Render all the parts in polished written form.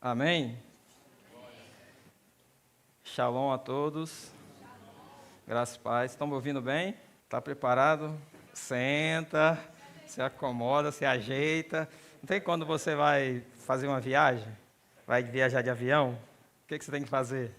Amém? Shalom a todos. Graças e paz. Estão me ouvindo bem? Está preparado? Senta, se acomoda, se ajeita. Não tem quando você vai fazer uma viagem? Vai viajar de avião? O que você tem que fazer?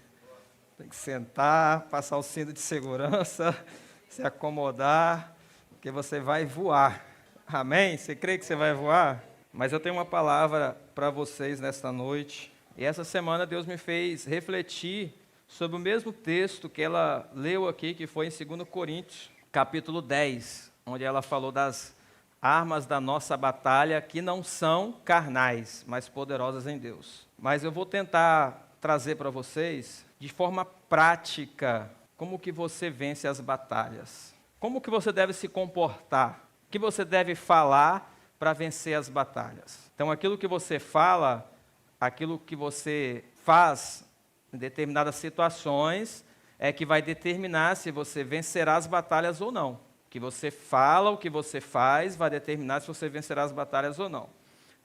Tem que sentar, passar o cinto de segurança, se acomodar, porque você vai voar. Amém? Você crê que você vai voar? Mas eu tenho uma palavra para vocês nesta noite. E essa semana Deus me fez refletir sobre o mesmo texto que ela leu aqui, que foi em 2 Coríntios, capítulo 10, onde ela falou das armas da nossa batalha, que não são carnais, mas poderosas em Deus. Mas eu vou tentar trazer para vocês, de forma prática, como que você vence as batalhas. Como que você deve se comportar. O que você deve falar para vencer as batalhas. Então, aquilo que você fala, aquilo que você faz em determinadas situações, é que vai determinar se você vencerá as batalhas ou não. O que você fala, o que você faz, vai determinar se você vencerá as batalhas ou não.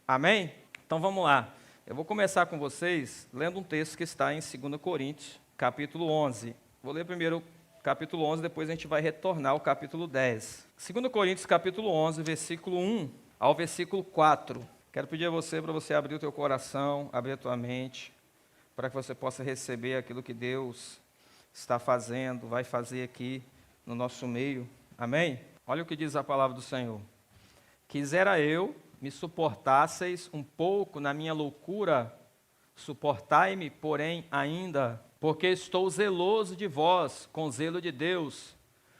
Amém? Então, vamos lá. Eu vou começar com vocês lendo um texto que está em 2 Coríntios, capítulo 11. Vou ler primeiro o capítulo 11, depois a gente vai retornar ao capítulo 10. 2 Coríntios, capítulo 11, versículo 1 ao versículo 4. Quero pedir a você, para você abrir o teu coração, abrir a tua mente, para que você possa receber aquilo que Deus está fazendo, vai fazer aqui no nosso meio. Amém? Olha o que diz a palavra do Senhor. Quisera eu me suportasseis um pouco na minha loucura, suportai-me, porém, ainda, porque estou zeloso de vós, com zelo de Deus,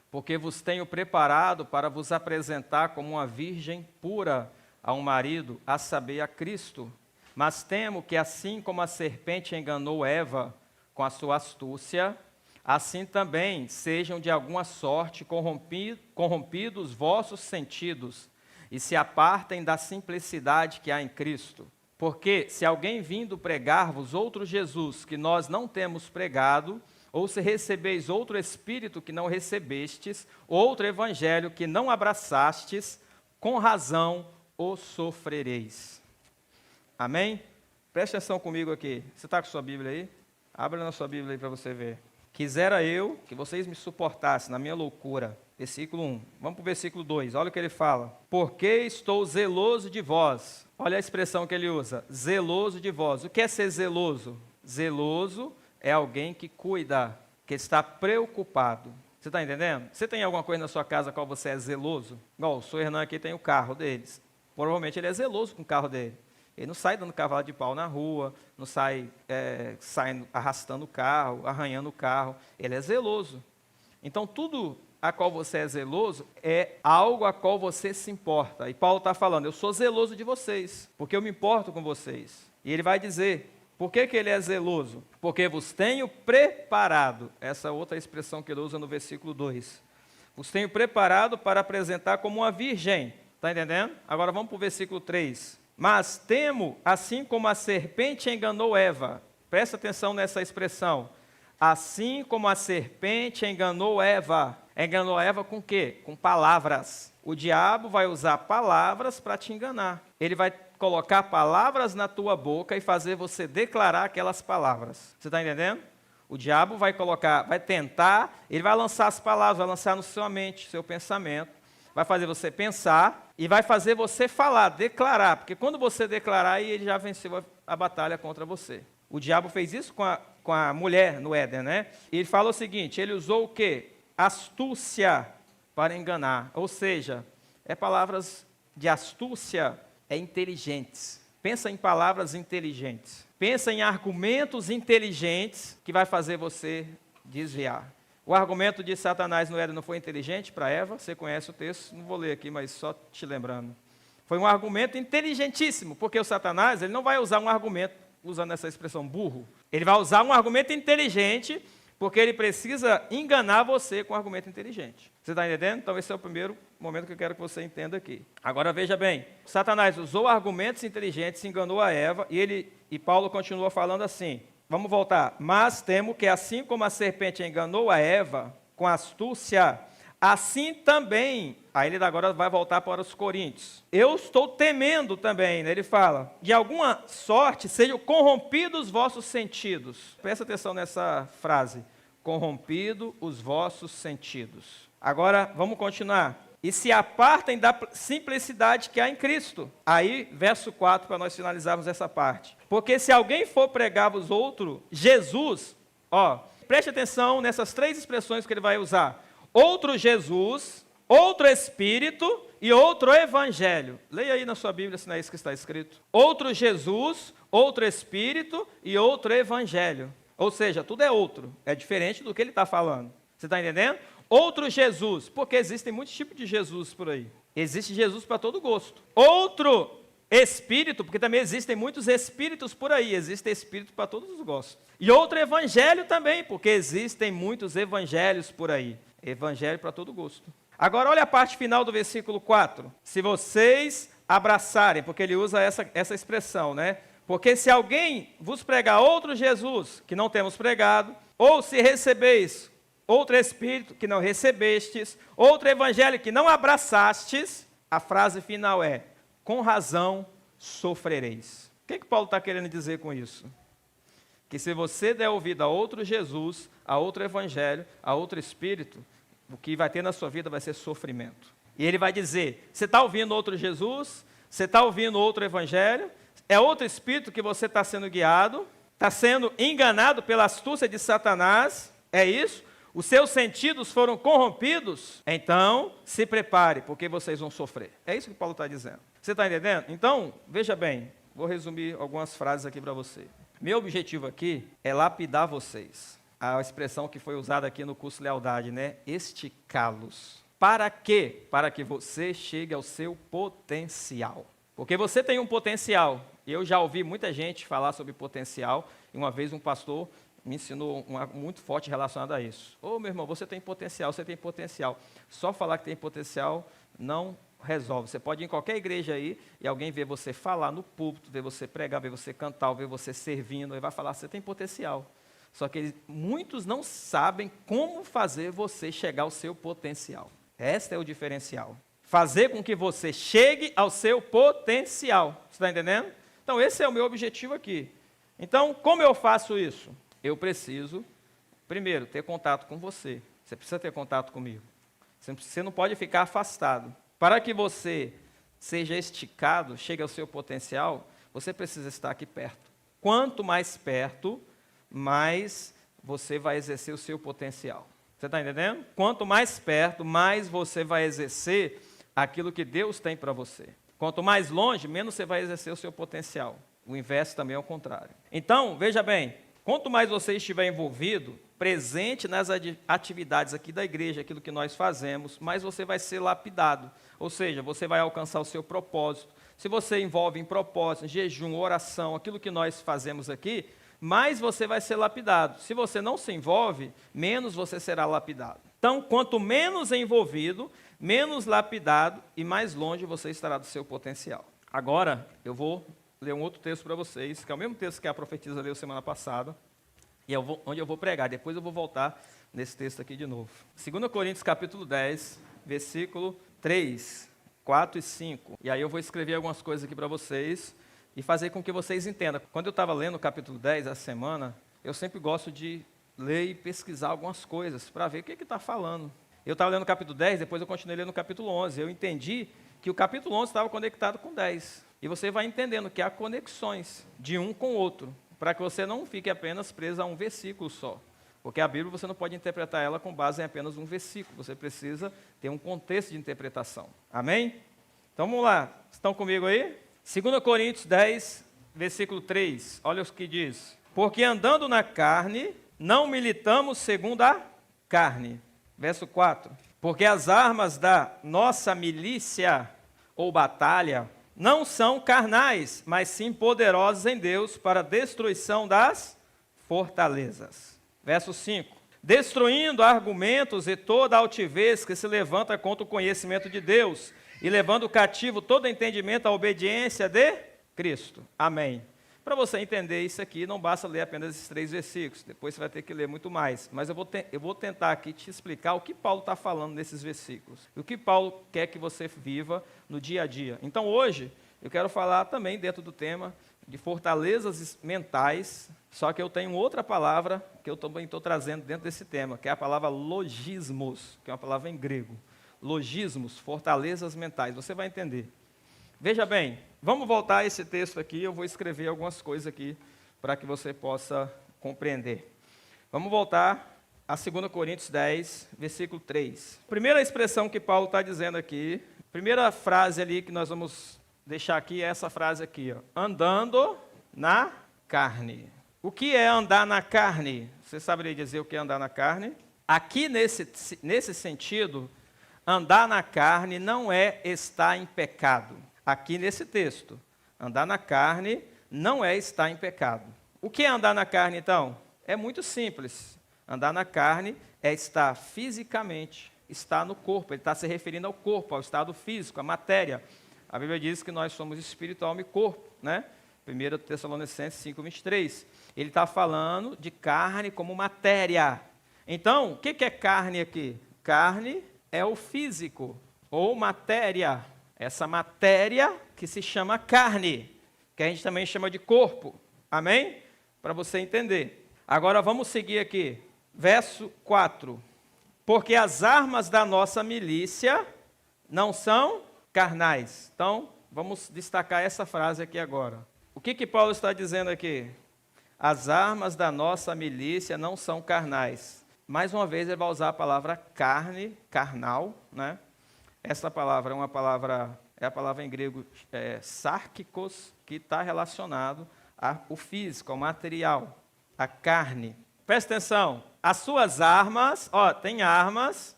porque vos tenho preparado para vos apresentar como uma virgem pura a um marido, a saber, a Cristo. Mas temo que assim como a serpente enganou Eva com a sua astúcia, assim também sejam de alguma sorte corrompidos vossos sentidos, e se apartem da simplicidade que há em Cristo. Porque se alguém vindo pregar-vos outro Jesus que nós não temos pregado, ou se recebeis outro Espírito que não recebestes, outro Evangelho que não abraçastes, com razão o sofrereis. Amém? Preste atenção comigo aqui. Você está com sua Bíblia aí? Abra na sua Bíblia aí para você ver. Quisera eu que vocês me suportassem na minha loucura. Versículo 1. Vamos para o versículo 2. Olha o que ele fala. Porque estou zeloso de vós. Olha a expressão que ele usa. Zeloso de vós. O que é ser zeloso? Zeloso é alguém que cuida, que está preocupado. Você está entendendo? Você tem alguma coisa na sua casa qual você é zeloso? Igual o seu Hernan aqui tem o carro deles. Provavelmente ele é zeloso com o carro dele. Ele não sai dando cavalo de pau na rua, não sai saindo, arrastando o carro, arranhando o carro. Ele é zeloso. Então, tudo a qual você é zeloso é algo a qual você se importa. E Paulo está falando, eu sou zeloso de vocês, porque eu me importo com vocês. E ele vai dizer, por que ele é zeloso? Porque vos tenho preparado, essa outra expressão que ele usa no versículo 2. Vos tenho preparado para apresentar como uma virgem. Está entendendo? Agora vamos para o versículo 3. Mas temo, assim como a serpente enganou Eva. Presta atenção nessa expressão. Assim como a serpente enganou Eva. Enganou Eva com o quê? Com palavras. O diabo vai usar palavras para te enganar. Ele vai colocar palavras na tua boca e fazer você declarar aquelas palavras. Você está entendendo? O diabo vai tentar, ele vai lançar as palavras, vai lançar na sua mente, seu pensamento, vai fazer você pensar e vai fazer você falar, declarar, porque quando você declarar, ele já venceu a batalha contra você. O diabo fez isso com a mulher no Éden, né? E ele fala o seguinte, ele usou o quê? Astúcia para enganar, ou seja, palavras de astúcia, inteligentes. Pensa em palavras inteligentes. Pensa em argumentos inteligentes que vai fazer você desviar. O argumento de Satanás no Éden não foi inteligente para Eva? Você conhece o texto? Não vou ler aqui, mas só te lembrando. Foi um argumento inteligentíssimo, porque o Satanás ele não vai usar um argumento, usando essa expressão burro. Ele vai usar um argumento inteligente, porque ele precisa enganar você com um argumento inteligente. Você está entendendo? Então esse é o primeiro momento que eu quero que você entenda aqui. Agora veja bem, Satanás usou argumentos inteligentes, enganou a Eva, e Paulo continua falando assim, vamos voltar. Mas temo que assim como a serpente enganou a Eva com astúcia, assim também Aí ele agora vai voltar para os Coríntios. Eu estou temendo também, né? Ele fala, de alguma sorte sejam corrompidos os vossos sentidos. Presta atenção nessa frase, corrompido os vossos sentidos. Agora, vamos continuar. E se apartem da simplicidade que há em Cristo. Aí, verso 4, para nós finalizarmos essa parte. Porque se alguém for pregar-vos outro, Jesus, preste atenção nessas 3 expressões que ele vai usar. Outro Jesus, outro Espírito e outro Evangelho. Leia aí na sua Bíblia se não é isso que está escrito. Outro Jesus, outro Espírito e outro Evangelho. Ou seja, tudo é outro, é diferente do que ele está falando. Você está entendendo? Outro Jesus, porque existem muitos tipos de Jesus por aí. Existe Jesus para todo gosto. Outro Espírito, porque também existem muitos espíritos por aí. Existe espírito para todos os gostos. E outro Evangelho também, porque existem muitos evangelhos por aí. Evangelho para todo gosto. Agora olha a parte final do versículo 4. Se vocês abraçarem, porque ele usa essa expressão, né? Porque se alguém vos pregar outro Jesus, que não temos pregado, ou se recebeis outro Espírito que não recebestes, outro Evangelho que não abraçastes, a frase final é, com razão sofrereis. O que Paulo está querendo dizer com isso? Que se você der ouvido a outro Jesus, a outro Evangelho, a outro Espírito, o que vai ter na sua vida vai ser sofrimento. E ele vai dizer, você está ouvindo outro Jesus, você está ouvindo outro Evangelho, é outro Espírito que você está sendo guiado, está sendo enganado pela astúcia de Satanás, é isso? Os seus sentidos foram corrompidos, então se prepare, porque vocês vão sofrer. É isso que Paulo está dizendo. Você está entendendo? Então, veja bem, vou resumir algumas frases aqui para você. Meu objetivo aqui é lapidar vocês. A expressão que foi usada aqui no curso Lealdade, né? Esticá-los. Para quê? Para que você chegue ao seu potencial. Porque você tem um potencial. Eu já ouvi muita gente falar sobre potencial, e uma vez um pastor me ensinou muito forte relacionado a isso. Meu irmão, você tem potencial, você tem potencial. Só falar que tem potencial não resolve. Você pode ir em qualquer igreja aí e alguém vê você falar no púlpito, vê você pregar, vê você cantar, vê você servindo, e vai falar, você tem potencial. Só que muitos não sabem como fazer você chegar ao seu potencial. Este é o diferencial. Fazer com que você chegue ao seu potencial. Você está entendendo? Então, esse é o meu objetivo aqui. Então, como eu faço isso? Eu preciso, primeiro, ter contato com você. Você precisa ter contato comigo. Você não pode ficar afastado. Para que você seja esticado, chegue ao seu potencial, você precisa estar aqui perto. Quanto mais perto, mais você vai exercer o seu potencial. Você está entendendo? Quanto mais perto, mais você vai exercer aquilo que Deus tem para você. Quanto mais longe, menos você vai exercer o seu potencial. O inverso também é o contrário. Então, veja bem, quanto mais você estiver envolvido, presente nas atividades aqui da igreja, aquilo que nós fazemos, mais você vai ser lapidado. Ou seja, você vai alcançar o seu propósito. Se você envolve em propósito, em jejum, oração, aquilo que nós fazemos aqui, mais você vai ser lapidado. Se você não se envolve, menos você será lapidado. Então, quanto menos envolvido, menos lapidado e mais longe você estará do seu potencial. Agora, eu vou ler um outro texto para vocês, que é o mesmo texto que a profetisa leu semana passada, e onde eu vou pregar. Depois eu vou voltar nesse texto aqui de novo. 2 Coríntios capítulo 10, versículo 3, 4 e 5. E aí eu vou escrever algumas coisas aqui para vocês e fazer com que vocês entendam. Quando eu estava lendo o capítulo 10 essa semana, eu sempre gosto de ler e pesquisar algumas coisas para ver o que está falando. Eu estava lendo o capítulo 10, depois eu continuei lendo o capítulo 11. Eu entendi que o capítulo 11 estava conectado com 10. E você vai entendendo que há conexões de um com o outro, para que você não fique apenas preso a um versículo só. Porque a Bíblia você não pode interpretar ela com base em apenas um versículo. Você precisa ter um contexto de interpretação. Amém? Então vamos lá. Estão comigo aí? 2 Coríntios 10, versículo 3. Olha o que diz. Porque andando na carne, não militamos segundo a carne. Verso 4. Porque as armas da nossa milícia ou batalha não são carnais, mas sim poderosas em Deus para a destruição das fortalezas. Verso 5. Destruindo argumentos e toda altivez que se levanta contra o conhecimento de Deus e levando cativo todo entendimento à obediência de Cristo. Amém. Para você entender isso aqui, não basta ler apenas esses 3 versículos, depois você vai ter que ler muito mais. Mas eu vou tentar aqui te explicar o que Paulo está falando nesses versículos. E o que Paulo quer que você viva no dia a dia. Então hoje, eu quero falar também dentro do tema de fortalezas mentais, só que eu tenho outra palavra que eu também estou trazendo dentro desse tema, que é a palavra logismos, que é uma palavra em grego. Logismos, fortalezas mentais, você vai entender. Veja bem, vamos voltar a esse texto aqui, eu vou escrever algumas coisas aqui para que você possa compreender. Vamos voltar a 2 Coríntios 10, versículo 3. Primeira expressão que Paulo está dizendo aqui, primeira frase ali que nós vamos deixar aqui é essa frase aqui, ó, andando na carne. O que é andar na carne? Você saberia dizer o que é andar na carne? Aqui nesse sentido, andar na carne não é estar em pecado. Aqui nesse texto, andar na carne não é estar em pecado. O que é andar na carne, então? É muito simples. Andar na carne é estar fisicamente, estar no corpo. Ele está se referindo ao corpo, ao estado físico, à matéria. A Bíblia diz que nós somos espírito, alma e corpo, né? 1 Tessalonicenses 5:23. Ele está falando de carne como matéria. Então, o que é carne aqui? Carne é o físico, ou matéria. Essa matéria que se chama carne, que a gente também chama de corpo. Amém? Para você entender. Agora vamos seguir aqui. Verso 4. Porque as armas da nossa milícia não são carnais. Então, vamos destacar essa frase aqui agora. O que Paulo está dizendo aqui? As armas da nossa milícia não são carnais. Mais uma vez ele vai usar a palavra carne, carnal, né? Essa palavra é a palavra em grego sarkikos, que está relacionado ao físico, ao material, à carne. Presta atenção, as suas armas, tem armas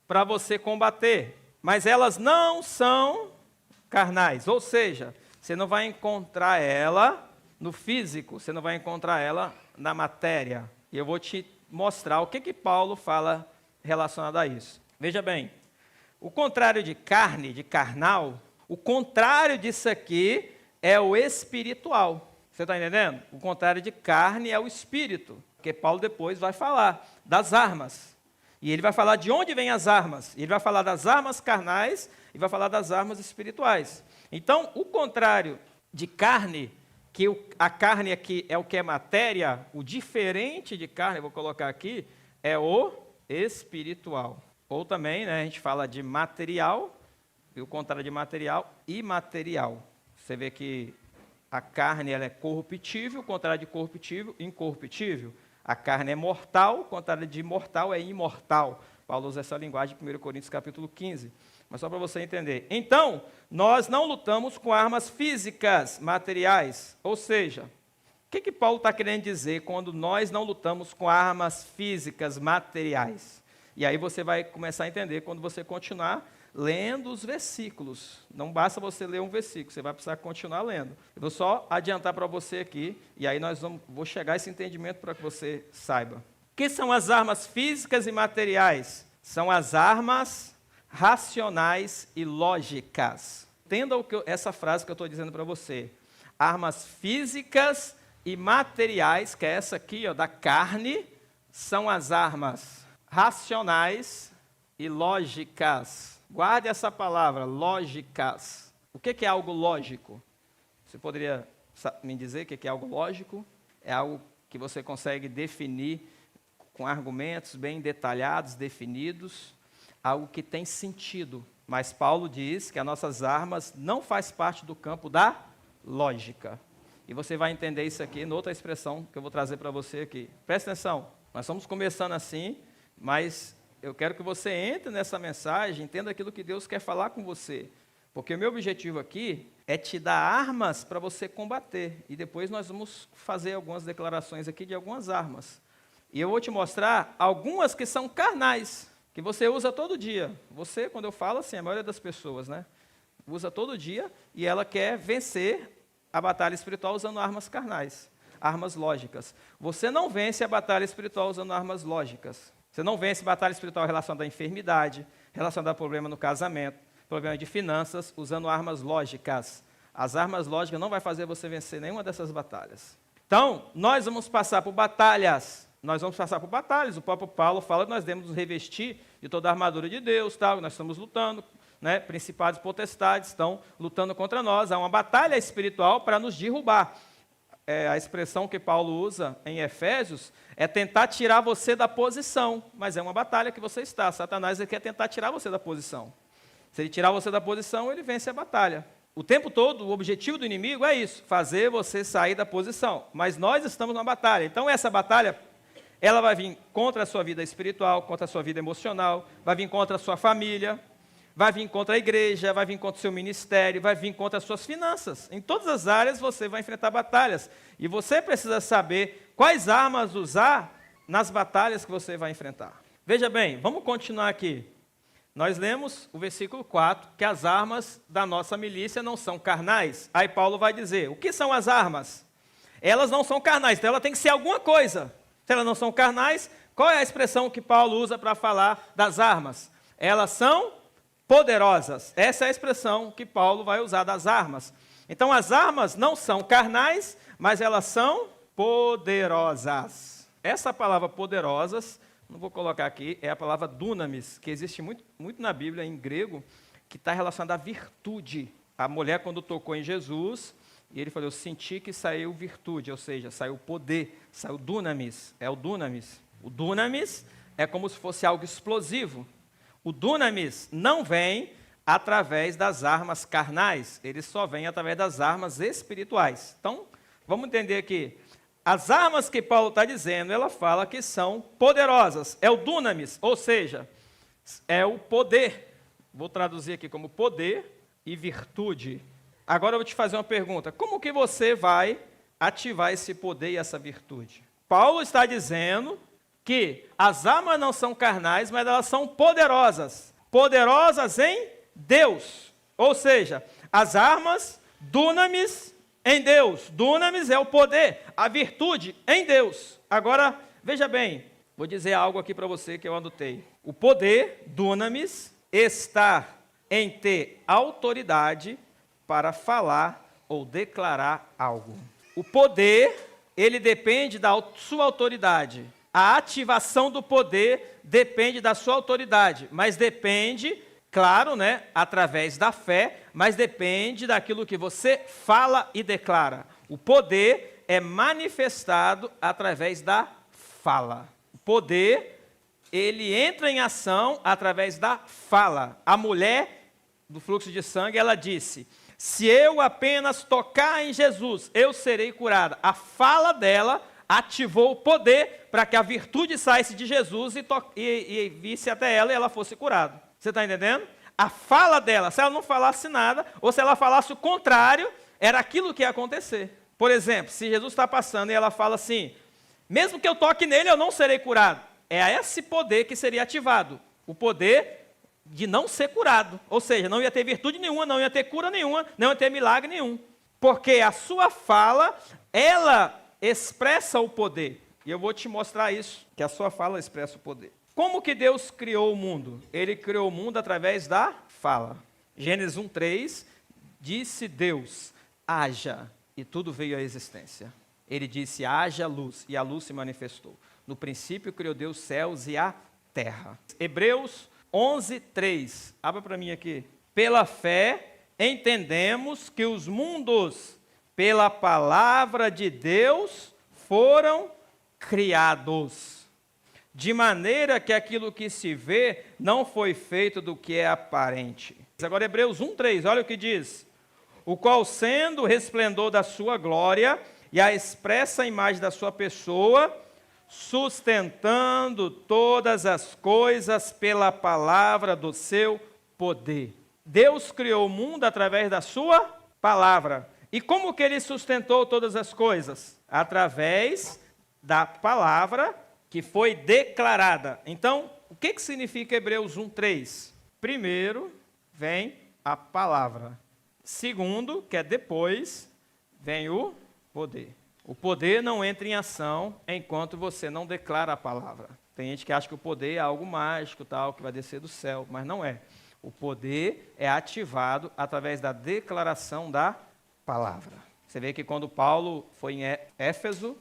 para você combater, mas elas não são carnais, ou seja, você não vai encontrar ela no físico, você não vai encontrar ela na matéria. E eu vou te mostrar o que Paulo fala relacionado a isso. Veja bem, o contrário de carne, de carnal, o contrário disso aqui é o espiritual. Você está entendendo? O contrário de carne é o espírito, porque Paulo depois vai falar das armas. E ele vai falar de onde vêm as armas. Ele vai falar das armas carnais e vai falar das armas espirituais. Então, o contrário de carne, que a carne aqui é o que é matéria, o diferente de carne, eu vou colocar aqui, é o espiritual. Ou também, né, a gente fala de material, e o contrário de material, imaterial. Você vê que a carne ela é corruptível, o contrário de corruptível, incorruptível. A carne é mortal, o contrário de mortal é imortal. Paulo usa essa linguagem em 1 Coríntios capítulo 15. Mas só para você entender. Então, nós não lutamos com armas físicas, materiais. Ou seja, o que Paulo está querendo dizer quando nós não lutamos com armas físicas, materiais? E aí você vai começar a entender quando você continuar lendo os versículos. Não basta você ler um versículo, você vai precisar continuar lendo. Eu vou só adiantar para você aqui, e aí vou chegar a esse entendimento para que você saiba. O que são as armas físicas e materiais? São as armas racionais e lógicas. Entenda essa frase que eu estou dizendo para você. Armas físicas e materiais, que é essa aqui, da carne, são as armas racionais e lógicas. Guarde essa palavra, lógicas. O que é algo lógico? Você poderia me dizer o que é algo lógico? É algo que você consegue definir com argumentos bem detalhados, definidos, algo que tem sentido. Mas Paulo diz que as nossas armas não fazem parte do campo da lógica. E você vai entender isso aqui em outra expressão que eu vou trazer para você aqui. Presta atenção, nós estamos começando assim, mas eu quero que você entre nessa mensagem, entenda aquilo que Deus quer falar com você. Porque o meu objetivo aqui é te dar armas para você combater. E depois nós vamos fazer algumas declarações aqui de algumas armas. E eu vou te mostrar algumas que são carnais, que você usa todo dia. Você, quando eu falo assim, a maioria das pessoas, né, usa todo dia e ela quer vencer a batalha espiritual usando armas carnais, armas lógicas. Você não vence a batalha espiritual usando armas lógicas. Você não vence a batalha espiritual relacionada à enfermidade, relacionada a problema no casamento, problema de finanças, usando armas lógicas. As armas lógicas não vai fazer você vencer nenhuma dessas batalhas. Então, nós vamos passar por batalhas. O próprio Paulo fala que nós devemos nos revestir de toda a armadura de Deus, tal, nós estamos lutando, né? Principados e potestades estão lutando contra nós. Há uma batalha espiritual para nos derrubar. A expressão que Paulo usa em Efésios é tentar tirar você da posição, mas é uma batalha que você está. Satanás quer tentar tirar você da posição. Se ele tirar você da posição, ele vence a batalha. O tempo todo, o objetivo do inimigo é isso, fazer você sair da posição. Mas nós estamos numa batalha. Então, essa batalha, ela vai vir contra a sua vida espiritual, contra a sua vida emocional, vai vir contra a sua família, vai vir contra a igreja, vai vir contra o seu ministério, vai vir contra as suas finanças. Em todas as áreas você vai enfrentar batalhas. E você precisa saber quais armas usar nas batalhas que você vai enfrentar. Veja bem, vamos continuar aqui. Nós lemos o versículo 4, que as armas da nossa milícia não são carnais. Aí Paulo vai dizer, o que são as armas? Elas não são carnais, então ela tem que ser alguma coisa. Se elas não são carnais, qual é a expressão que Paulo usa para falar das armas? Elas são poderosas. Essa é a expressão que Paulo vai usar das armas. Então, as armas não são carnais, mas elas são poderosas. Essa palavra poderosas, não vou colocar aqui, é a palavra dunamis, que existe muito na Bíblia, em grego, que está relacionada à virtude. A mulher, quando tocou em Jesus, e ele falou, eu senti que saiu virtude, ou seja, saiu poder, saiu dunamis, é o dunamis. O dunamis é como se fosse algo explosivo. O dunamis não vem através das armas carnais, ele só vem através das armas espirituais. Então, vamos entender aqui. As armas que Paulo está dizendo, ela fala que são poderosas. É o dunamis, ou seja, é o poder. Vou traduzir aqui como poder e virtude. Agora eu vou te fazer uma pergunta. Como que você vai ativar esse poder e essa virtude? Paulo está dizendo que as armas não são carnais, mas elas são poderosas. Poderosas em Deus. Ou seja, as armas, dunamis, em Deus. Dunamis é o poder, a virtude em Deus. Agora, veja bem, vou dizer algo aqui para você que eu anotei. O poder, dunamis, está em ter autoridade para falar ou declarar algo. O poder, ele depende da sua autoridade. A ativação do poder depende da sua autoridade, mas depende, claro, né, através da fé, mas depende daquilo que você fala e declara. O poder é manifestado através da fala. O poder, ele entra em ação através da fala. A mulher do fluxo de sangue, ela disse, se eu apenas tocar em Jesus, eu serei curada. A fala dela ativou o poder para que a virtude saísse de Jesus e visse até ela e ela fosse curada. Você está entendendo? A fala dela, se ela não falasse nada, ou se ela falasse o contrário, era aquilo que ia acontecer. Por exemplo, se Jesus está passando e ela fala assim, mesmo que eu toque nele, eu não serei curado. É esse poder que seria ativado. O poder de não ser curado. Ou seja, não ia ter virtude nenhuma, não ia ter cura nenhuma, não ia ter milagre nenhum. Porque a sua fala, ela expressa o poder. E eu vou te mostrar isso, que a sua fala expressa o poder. Como que Deus criou o mundo? Ele criou o mundo através da fala. Gênesis 1:3, disse Deus, haja, e tudo veio à existência. Ele disse, haja luz, e a luz se manifestou. No princípio criou Deus os céus e a terra. Hebreus 11:3, abra para mim aqui. Pela fé, entendemos que os mundos, pela palavra de Deus, foram criados. De maneira que aquilo que se vê não foi feito do que é aparente. Agora Hebreus 1:3, olha o que diz. O qual sendo o resplendor da sua glória e a expressa imagem da sua pessoa, sustentando todas as coisas pela palavra do seu poder. Deus criou o mundo através da sua palavra. E como que ele sustentou todas as coisas? Através da palavra que foi declarada. Então, o que significa Hebreus 1:3? Primeiro, vem a palavra. Segundo, que é depois, vem o poder. O poder não entra em ação enquanto você não declara a palavra. Tem gente que acha que o poder é algo mágico, tal, que vai descer do céu, mas não é. O poder é ativado através da declaração da palavra. Você vê que quando Paulo foi em Éfeso,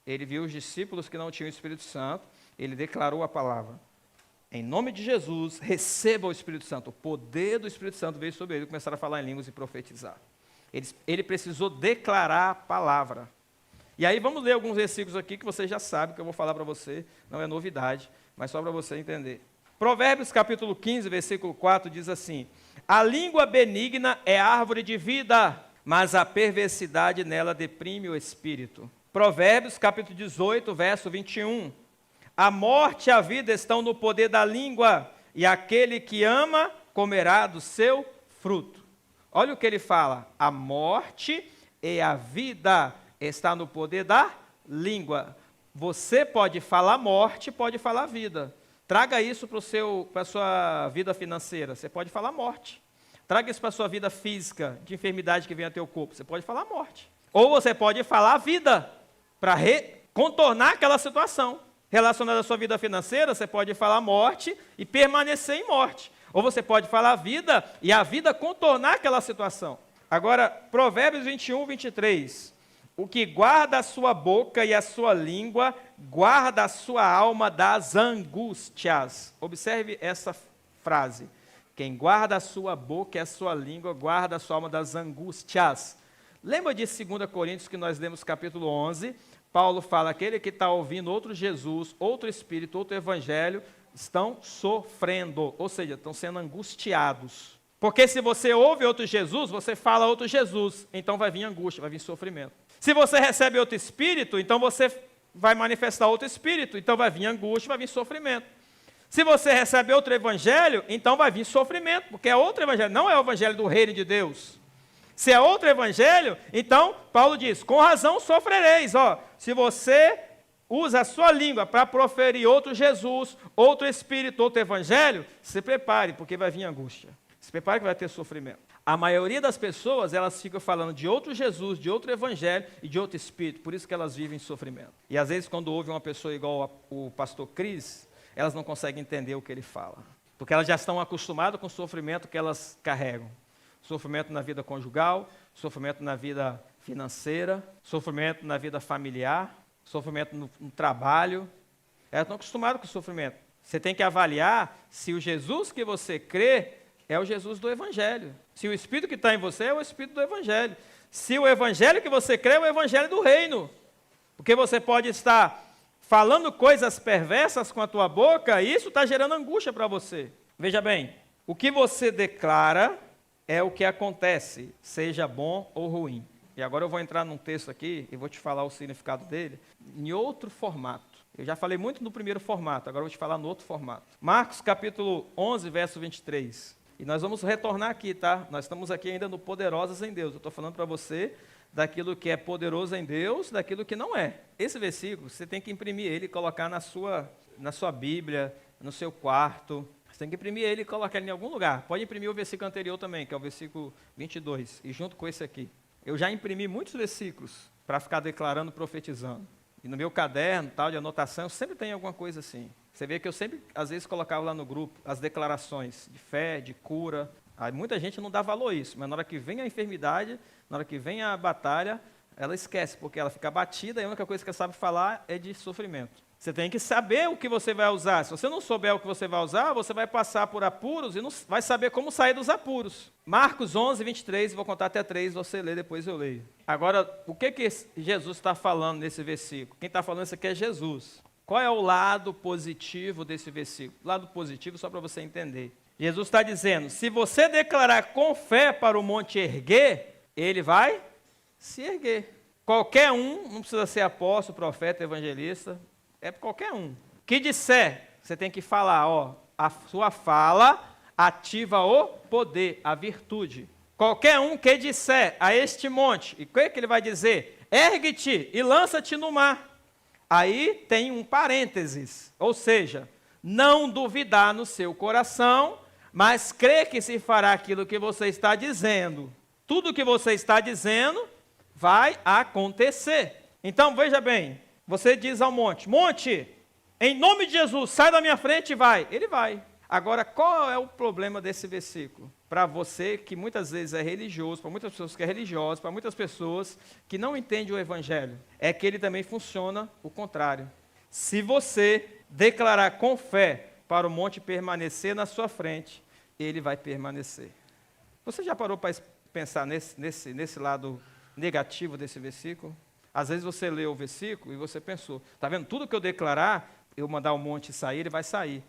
ele viu os discípulos que não tinham o Espírito Santo, ele declarou a palavra. Em nome de Jesus, receba o Espírito Santo. O poder do Espírito Santo veio sobre ele, começaram a falar em línguas e profetizar. Ele precisou declarar a palavra. E aí vamos ler alguns versículos aqui que você já sabe, que eu vou falar para você, não é novidade, mas só para você entender. Provérbios capítulo 15, versículo 4 diz assim: a língua benigna é árvore de vida, mas a perversidade nela deprime o espírito. Provérbios capítulo 18, verso 21. A morte e a vida estão no poder da língua, e aquele que ama comerá do seu fruto. Olha o que ele fala: a morte e a vida está no poder da língua. Você pode falar morte, pode falar vida. Traga isso para a sua vida financeira, você pode falar morte. Traga isso para a sua vida física, de enfermidade que vem ao teu corpo, você pode falar morte. Ou você pode falar vida, para contornar aquela situação. Relacionada à sua vida financeira, você pode falar morte e permanecer em morte. Ou você pode falar vida e a vida contornar aquela situação. Agora, Provérbios 21, 23. O que guarda a sua boca e a sua língua, guarda a sua alma das angústias. Observe essa frase. Quem guarda a sua boca e a sua língua, guarda a sua alma das angústias. Lembra de 2 Coríntios que nós lemos capítulo 11? Paulo fala, aquele que está ouvindo outro Jesus, outro Espírito, outro Evangelho, estão sofrendo, ou seja, estão sendo angustiados. Porque se você ouve outro Jesus, você fala outro Jesus, então vai vir angústia, vai vir sofrimento. Se você recebe outro Espírito, então você vai manifestar outro Espírito, então vai vir angústia, vai vir sofrimento. Se você recebe outro Evangelho, então vai vir sofrimento, porque é outro Evangelho, não é o Evangelho do Reino de Deus. Se é outro evangelho, então, Paulo diz, com razão sofrereis. Se você usa a sua língua para proferir outro Jesus, outro Espírito, outro evangelho, se prepare, porque vai vir angústia. Se prepare que vai ter sofrimento. A maioria das pessoas, elas ficam falando de outro Jesus, de outro evangelho e de outro Espírito, por isso que elas vivem sofrimento. E às vezes, quando ouvem uma pessoa igual o pastor Cris, elas não conseguem entender o que ele fala. Porque elas já estão acostumadas com o sofrimento que elas carregam. Sofrimento na vida conjugal, sofrimento na vida financeira, sofrimento na vida familiar, sofrimento no trabalho. Elas estão acostumadas com o sofrimento. Você tem que avaliar se o Jesus que você crê é o Jesus do Evangelho. Se o Espírito que está em você é o Espírito do Evangelho. Se o Evangelho que você crê é o Evangelho do Reino. Porque você pode estar falando coisas perversas com a tua boca e isso está gerando angústia para você. Veja bem, o que você declara é o que acontece, seja bom ou ruim. E agora eu vou entrar num texto aqui e vou te falar o significado dele em outro formato. Eu já falei muito no primeiro formato, agora eu vou te falar no outro formato. Marcos capítulo 11, verso 23. E nós vamos retornar aqui, tá? Nós estamos aqui ainda no Poderosas em Deus. Eu estou falando para você daquilo que é poderoso em Deus, daquilo que não é. Esse versículo, você tem que imprimir ele e colocar na sua Bíblia, no seu quarto. Você tem que imprimir ele e colocar ele em algum lugar. Pode imprimir o versículo anterior também, que é o versículo 22, e junto com esse aqui. Eu já imprimi muitos versículos para ficar declarando, profetizando. E no meu caderno, tal, de anotação, eu sempre tenho alguma coisa assim. Você vê que eu sempre, às vezes, colocava lá no grupo as declarações de fé, de cura. Aí muita gente não dá valor a isso, mas na hora que vem a enfermidade, na hora que vem a batalha, ela esquece, porque ela fica abatida e a única coisa que ela sabe falar é de sofrimento. Você tem que saber o que você vai usar. Se você não souber o que você vai usar, você vai passar por apuros e não vai saber como sair dos apuros. Marcos 11, 23, vou contar até 3, você lê, depois eu leio. Agora, o que Jesus está falando nesse versículo? Quem está falando isso aqui é Jesus. Qual é o lado positivo desse versículo? O lado positivo, só para você entender. Jesus está dizendo, se você declarar com fé para o monte erguer, ele vai se erguer. Qualquer um, não precisa ser apóstolo, profeta, evangelista, é qualquer um. Que disser, você tem que falar, a sua fala ativa o poder, a virtude. Qualquer um que disser a este monte, e o que ele vai dizer? Ergue-te e lança-te no mar. Aí tem um parênteses, ou seja, não duvidar no seu coração, mas crer que se fará aquilo que você está dizendo. Tudo que você está dizendo vai acontecer. Então, veja bem, você diz ao monte, monte, em nome de Jesus, sai da minha frente e vai. Ele vai. Agora, qual é o problema desse versículo? Para você que muitas vezes é religioso, para muitas pessoas que é religioso, para muitas pessoas que não entendem o evangelho, é que ele também funciona o contrário. Se você declarar com fé para o monte permanecer na sua frente, ele vai permanecer. Você já parou para pensar nesse lado negativo desse versículo? Às vezes você leu o versículo e você pensou, está vendo, tudo que eu declarar, eu mandar o monte sair, ele vai sair.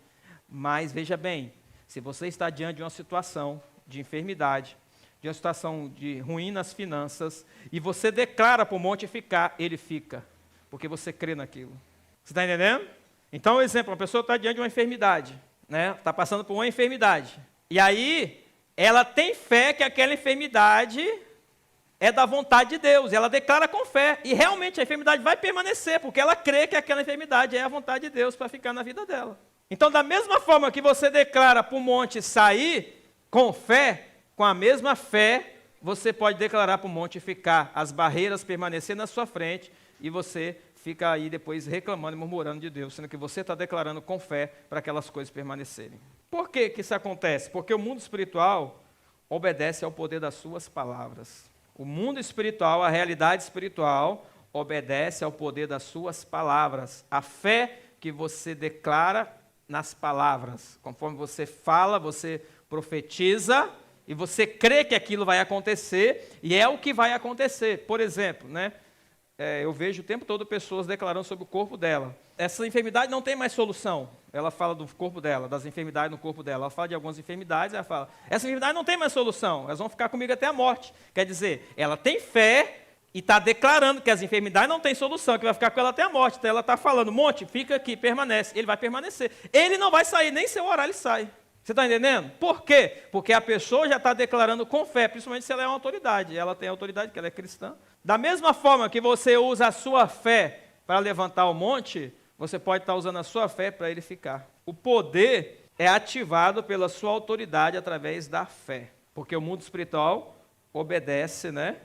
Mas veja bem, se você está diante de uma situação de enfermidade, de uma situação de ruim nas finanças, e você declara para o monte ficar, ele fica, porque você crê naquilo. Você está entendendo? Então, um exemplo, uma pessoa está diante de uma enfermidade, né? Está passando por uma enfermidade. E aí, ela tem fé que aquela enfermidade é da vontade de Deus. E ela declara com fé. E realmente a enfermidade vai permanecer, porque ela crê que aquela enfermidade é a vontade de Deus para ficar na vida dela. Então, da mesma forma que você declara para o monte sair, com fé, com a mesma fé, você pode declarar para o monte ficar, as barreiras permanecer na sua frente, e você fica aí depois reclamando e murmurando de Deus, sendo que você está declarando com fé para aquelas coisas permanecerem. Por que isso acontece? Porque o mundo espiritual obedece ao poder das suas palavras. O mundo espiritual, a realidade espiritual, obedece ao poder das suas palavras. A fé que você declara nas palavras. Conforme você fala, você profetiza e você crê que aquilo vai acontecer, e é o que vai acontecer. Por exemplo, né? Eu vejo o tempo todo pessoas declarando sobre o corpo dela. Essa enfermidade não tem mais solução. Ela fala do corpo dela, das enfermidades no corpo dela. Ela fala de algumas enfermidades, ela fala, essa enfermidade não tem mais solução, elas vão ficar comigo até a morte. Quer dizer, ela tem fé e está declarando que as enfermidades não têm solução, que vai ficar com ela até a morte. Então ela está falando, monte, fica aqui, permanece. Ele vai permanecer. Ele não vai sair, nem se eu orar ele sai. Você está entendendo? Por quê? Porque a pessoa já está declarando com fé, principalmente se ela é uma autoridade. Ela tem autoridade, porque ela é cristã. Da mesma forma que você usa a sua fé para levantar o monte, você pode estar usando a sua fé para ele ficar. O poder é ativado pela sua autoridade através da fé. Porque o mundo espiritual obedece, né,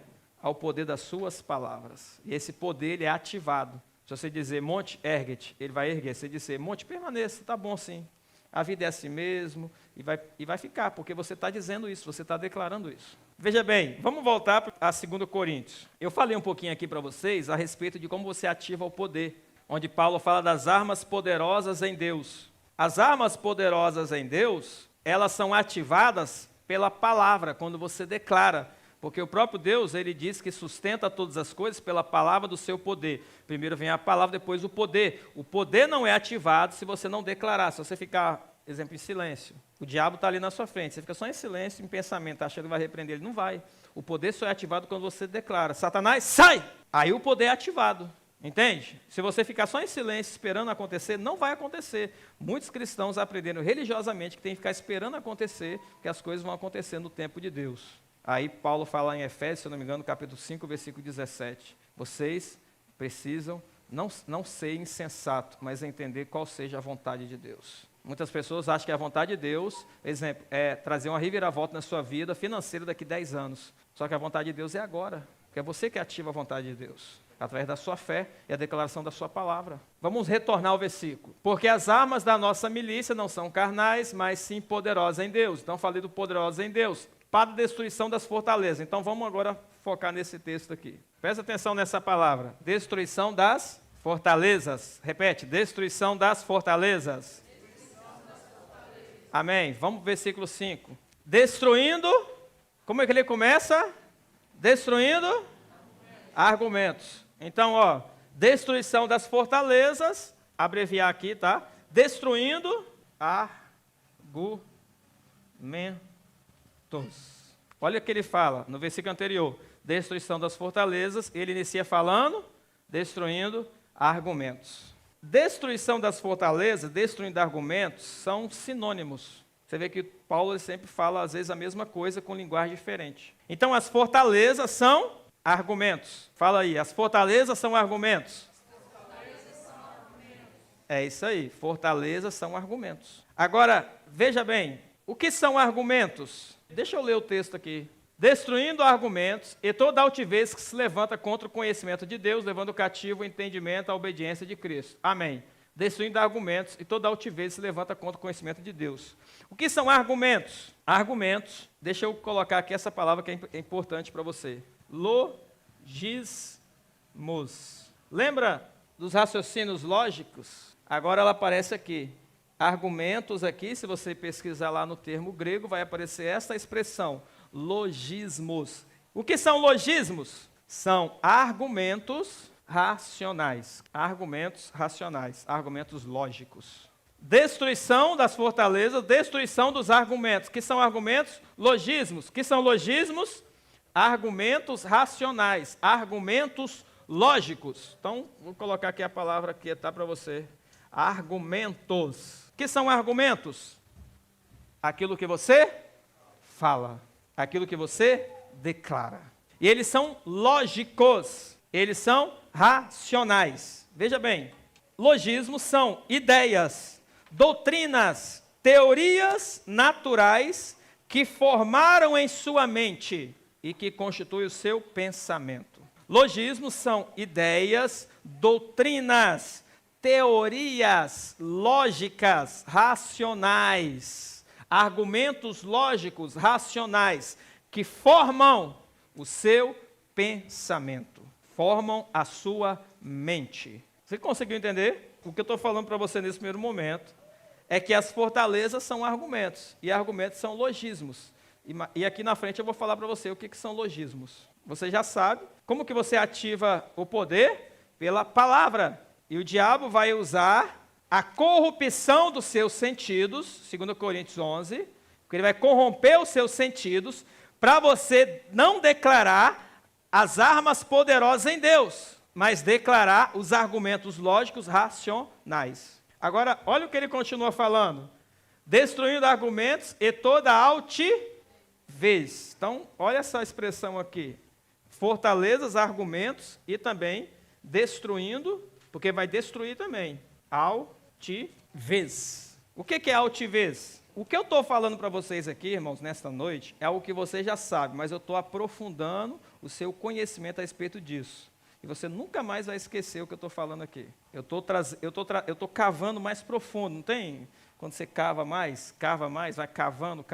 ao poder das suas palavras. E esse poder ele é ativado. Se você dizer, monte, ergue-te, ele vai erguer. Se você dizer, monte, permaneça, está bom sim. A vida é assim mesmo, e vai ficar, porque você está dizendo isso, você está declarando isso. Veja bem, vamos voltar a 2 Coríntios. Eu falei um pouquinho aqui para vocês a respeito de como você ativa o poder, onde Paulo fala das armas poderosas em Deus. As armas poderosas em Deus, elas são ativadas pela palavra, quando você declara. Porque o próprio Deus, ele diz que sustenta todas as coisas pela palavra do seu poder. Primeiro vem a palavra, depois o poder. O poder não é ativado se você não declarar, se você ficar, exemplo, em silêncio. O diabo está ali na sua frente, você fica só em silêncio, em pensamento, achando que vai repreender, ele não vai. O poder só é ativado quando você declara, Satanás, sai! Aí o poder é ativado, entende? Se você ficar só em silêncio, esperando acontecer, não vai acontecer. Muitos cristãos aprenderam religiosamente que tem que ficar esperando acontecer, que as coisas vão acontecer no tempo de Deus. Aí Paulo fala em Efésios, se eu não me engano, capítulo 5, versículo 17. Vocês precisam não ser insensato, mas entender qual seja a vontade de Deus. Muitas pessoas acham que a vontade de Deus, exemplo, é trazer uma reviravolta na sua vida financeira daqui a 10 anos. Só que a vontade de Deus é agora, porque é você que ativa a vontade de Deus, através da sua fé e a declaração da sua palavra. Vamos retornar ao versículo. Porque as armas da nossa milícia não são carnais, mas sim poderosas em Deus. Então falei do poderoso em Deus, para a destruição das fortalezas. Então vamos agora focar nesse texto aqui. Presta atenção nessa palavra. Destruição das fortalezas. Repete, destruição das fortalezas. Amém. Vamos para o versículo 5. Destruindo, como é que ele começa? Destruindo argumentos. Então, ó, destruição das fortalezas, abreviar aqui, tá? Destruindo argumentos. Olha o que ele fala no versículo anterior. Destruição das fortalezas, ele inicia falando, destruindo argumentos. Destruição das fortalezas, destruindo argumentos, são sinônimos. Você vê que Paulo sempre fala, às vezes, a mesma coisa com linguagem diferente. Então, as fortalezas são argumentos. Fala aí, as fortalezas são argumentos. É isso aí, fortalezas são argumentos. Agora, veja bem, o que são argumentos? Deixa eu ler o texto aqui. Destruindo argumentos e toda altivez que se levanta contra o conhecimento de Deus, levando cativo o entendimento à obediência de Cristo. Amém. destruindo argumentos, e toda altivez se levanta contra o conhecimento de Deus. O que são argumentos? Argumentos, deixa eu colocar aqui essa palavra que é importante para você. Logismos. Lembra dos raciocínios lógicos? Agora ela aparece aqui. Argumentos aqui, se você pesquisar lá no termo grego, vai aparecer essa expressão, logismos. O que são logismos? São argumentos racionais, argumentos lógicos. Destruição das fortalezas, destruição dos argumentos. Que são argumentos? Logismos. Que são logismos? Argumentos racionais, argumentos lógicos. Então, vou colocar aqui a palavra que tá para você. Argumentos. Que são argumentos? Aquilo que você fala, aquilo que você declara. E eles são lógicos, eles são racionais. Veja bem, logismos são ideias, doutrinas, teorias naturais que formaram em sua mente e que constituem o seu pensamento. Logismos são ideias, doutrinas, teorias lógicas, racionais, argumentos lógicos, racionais, que formam o seu pensamento, formam a sua mente. Você conseguiu entender? O que eu estou falando para você nesse primeiro momento é que as fortalezas são argumentos, e argumentos são logismos. E aqui na frente eu vou falar para você o que são logismos. Você já sabe como que você ativa o poder? Pela palavra. E o diabo vai usar a corrupção dos seus sentidos, segundo Coríntios 11, porque ele vai corromper os seus sentidos para você não declarar as armas poderosas em Deus, mas declarar os argumentos lógicos racionais. Agora, olha o que ele continua falando. Destruindo argumentos e toda altivez. Então, olha essa expressão aqui. Fortalezas, argumentos e também destruindo, porque vai destruir também. Altivez. O que é altivez? O que eu estou falando para vocês aqui, irmãos, nesta noite, é algo que você já sabe, mas eu estou aprofundando o seu conhecimento a respeito disso. E você nunca mais vai esquecer o que eu estou falando aqui. Eu estou cavando mais profundo, não tem? Quando você cava mais, vai cavando.